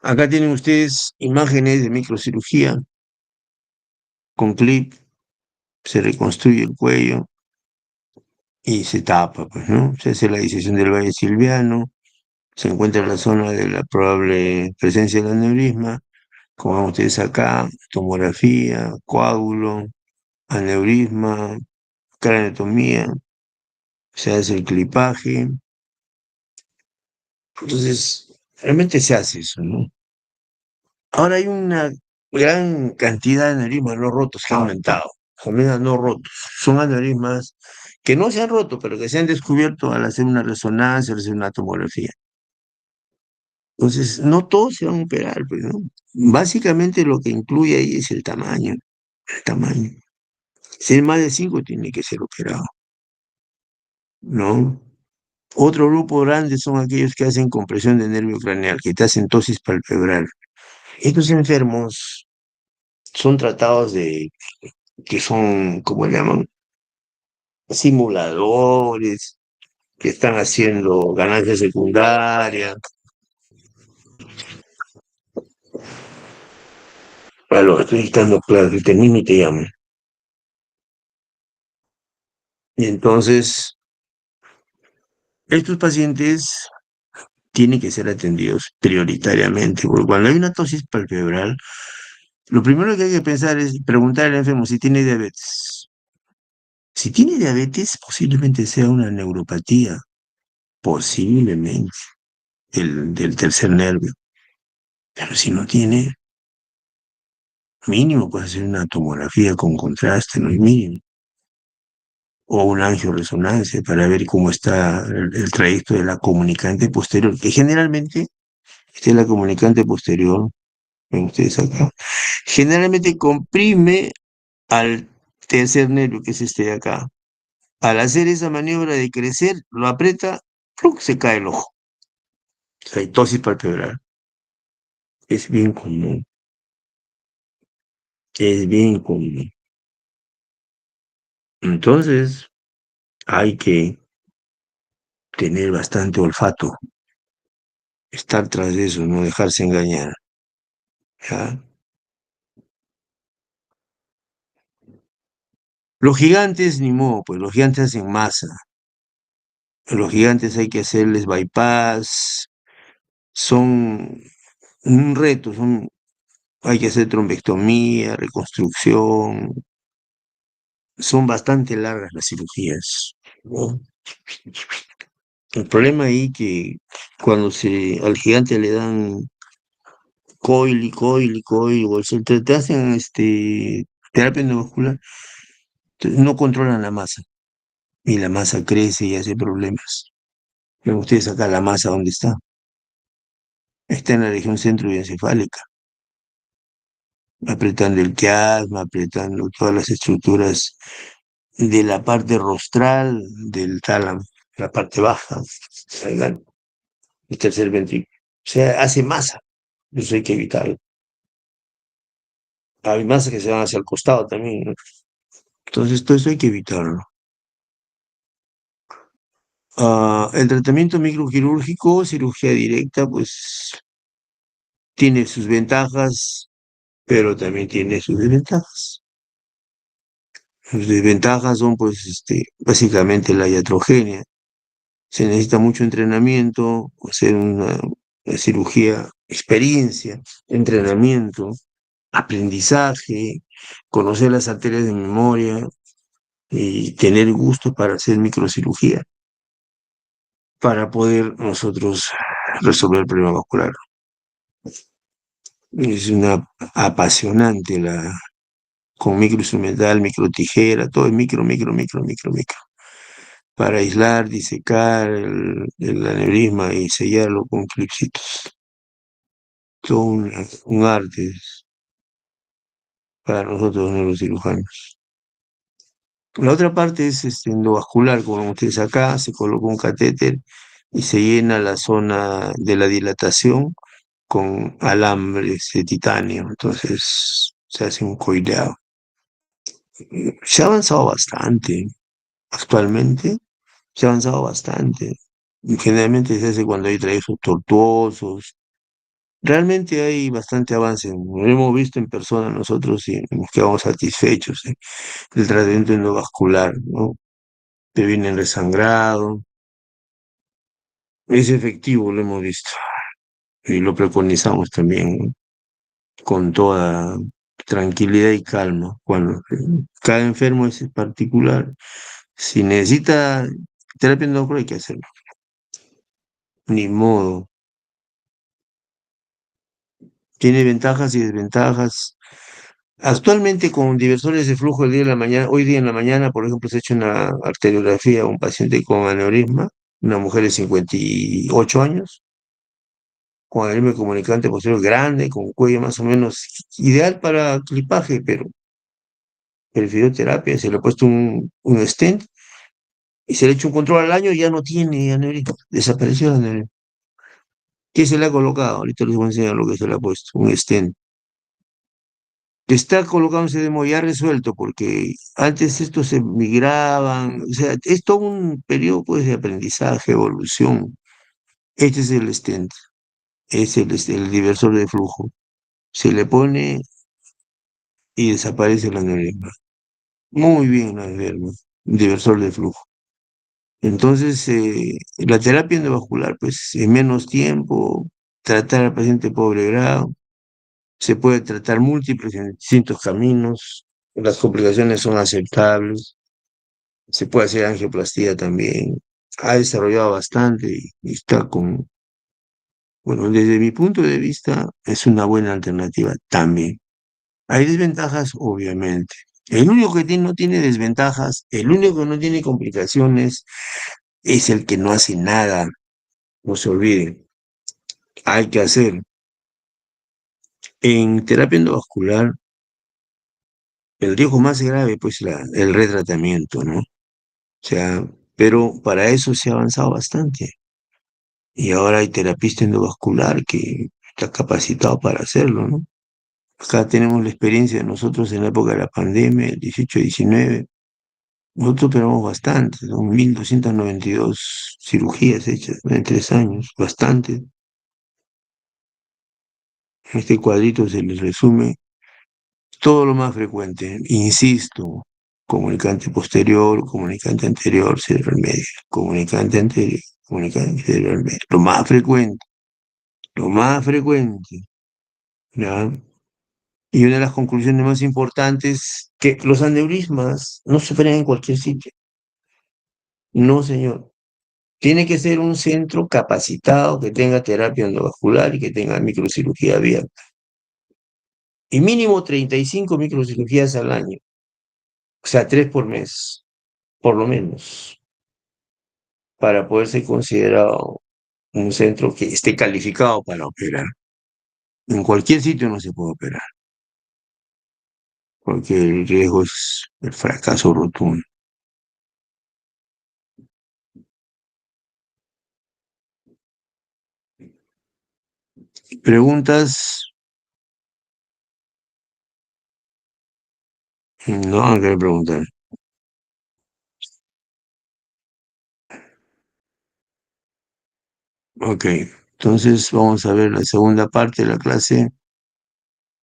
Acá tienen ustedes imágenes de microcirugía con clip, se reconstruye el cuello y se tapa, pues, ¿no? Se hace la disección del valle silviano, se encuentra la zona de la probable presencia del aneurisma, como ven ustedes acá, tomografía, coágulo, aneurisma, craneotomía, se hace el clipaje. Entonces, realmente se hace eso, ¿no? Ahora hay una gran cantidad de aneurismas no rotos que han aumentado. Aneurismas no rotos. Son aneurismas que no se han roto, pero que se han descubierto al hacer una resonancia, al hacer una tomografía. Entonces, no todos se van a operar, pues, ¿no? Básicamente lo que incluye ahí es el tamaño, el tamaño. Si es más de 5 tiene que ser operado, ¿no? Otro grupo grande son aquellos que hacen compresión de nervio craneal, que te hacen tosis palpebral. Estos enfermos son tratados de, que son, ¿cómo le llaman? Simuladores, que están haciendo ganancias secundarias. Bueno, estoy dictando claro, que termino y te llamo. Y entonces, estos pacientes tienen que ser atendidos prioritariamente, porque cuando hay una tosis palpebral, lo primero que hay que pensar es preguntar al enfermo si tiene diabetes. Si tiene diabetes, posiblemente sea una neuropatía, posiblemente, del tercer nervio. Pero si no tiene, mínimo puede hacer una tomografía con contraste, no es mínimo. O una angioresonancia para ver cómo está el trayecto de la comunicante posterior, que generalmente, esta es la comunicante posterior, ven ustedes acá, generalmente comprime al tercer nervio, que es este de acá. Al hacer esa maniobra de crecer, lo aprieta, ¡plum!, se cae el ojo. Hay tosis palpebral. Es bien común, es bien común. Entonces, hay que tener bastante olfato, estar tras de eso, no dejarse engañar, ¿ya? Los gigantes, ni modo, pues los gigantes hacen masa. Los gigantes hay que hacerles bypass, son un reto, hay que hacer trombectomía, reconstrucción, son bastante largas las cirugías, ¿no? El problema ahí que cuando al gigante le dan coil, o te hacen terapia endovascular, no controlan la masa y la masa crece y hace problemas. Pero ustedes acá la masa, ¿dónde está? Está en la región centroencefálica, apretando el quiasma, apretando todas las estructuras de la parte rostral del tálamo, la parte baja, ¿verdad? El tercer ventrículo. O sea, hace masa, eso hay que evitarlo. Hay masas que se van hacia el costado también, ¿no? Entonces, todo eso hay que evitarlo. El tratamiento microquirúrgico, cirugía directa, pues tiene sus ventajas, pero también tiene sus desventajas. Sus desventajas son, pues, básicamente la iatrogenia. Se necesita mucho entrenamiento, hacer una cirugía, experiencia, entrenamiento, aprendizaje, conocer las arterias de memoria y tener gusto para hacer microcirugía, para poder nosotros resolver el problema vascular. Es una apasionante con microinstrumental, microtijera, todo es micro, para aislar, disecar el aneurisma y sellarlo con clipsitos. Todo un arte para nosotros los neurocirujanos. La otra parte es endovascular, como ustedes acá, se coloca un catéter y se llena la zona de la dilatación con alambres de titanio, entonces se hace un coileado. Se ha avanzado bastante, actualmente se ha avanzado bastante. Generalmente se hace cuando hay trayectos tortuosos. Realmente hay bastante avance. Lo hemos visto en persona nosotros y nos quedamos satisfechos del tratamiento endovascular, ¿no? Te vienen resangrado. Es efectivo, lo hemos visto. Y lo preconizamos también, ¿no? Con toda tranquilidad y calma. Cuando cada enfermo es particular. Si necesita terapia endovascular hay que hacerlo. Ni modo. Tiene ventajas y desventajas. Actualmente con diversores de flujo el día de la mañana, hoy día en la mañana, por ejemplo, se ha hecho una arteriografía a un paciente con aneurisma, una mujer de 58 años, con aneurisma comunicante posterior grande, con cuello más o menos ideal para clipaje, pero prefirió terapia, se le ha puesto un stent y se le ha hecho un control al año y ya no tiene aneurisma, desapareció el aneurisma. ¿Qué se le ha colocado? Ahorita les voy a enseñar lo que se le ha puesto, un stent. Está colocado un CDMO ya resuelto, porque antes estos se migraban, o sea, es todo un periodo pues, de aprendizaje, evolución. Este es el stent, es el diversor de flujo. Se le pone y desaparece el aneurisma. Muy bien, el aneurisma, diversor de flujo. Entonces, la terapia endovascular, pues en menos tiempo, tratar al paciente de pobre grado, se puede tratar múltiples en distintos caminos, las complicaciones son aceptables. Se puede hacer angioplastía también. Ha desarrollado bastante y está bueno, desde mi punto de vista, es una buena alternativa también. Hay desventajas, obviamente. El único que no tiene desventajas, el único que no tiene complicaciones, es el que no hace nada. No se olviden. Hay que hacer. En terapia endovascular, el riesgo más grave, pues, el retratamiento, ¿no? O sea, pero para eso se ha avanzado bastante. Y ahora hay terapista endovascular que está capacitado para hacerlo, ¿no? Acá tenemos la experiencia de nosotros en la época de la pandemia, el 18-19. Nosotros operamos bastante, son 1.292 cirugías hechas en 3 años, bastante. En este cuadrito se les resume todo lo más frecuente, insisto, comunicante posterior, comunicante anterior, cerebral medio, comunicante anterior, comunicante cerebral medio, lo más frecuente, ¿ya? Y una de las conclusiones más importantes, que los aneurismas no se operan en cualquier sitio. No, señor. Tiene que ser un centro capacitado que tenga terapia endovascular y que tenga microcirugía abierta. Y mínimo 35 microcirugías al año. O sea, 3 por mes, por lo menos, para poder ser considerado un centro que esté calificado para operar. En cualquier sitio no se puede operar, porque el riesgo es el fracaso rotundo. ¿Preguntas? No, no quiero preguntar. Ok, entonces vamos a ver la segunda parte de la clase.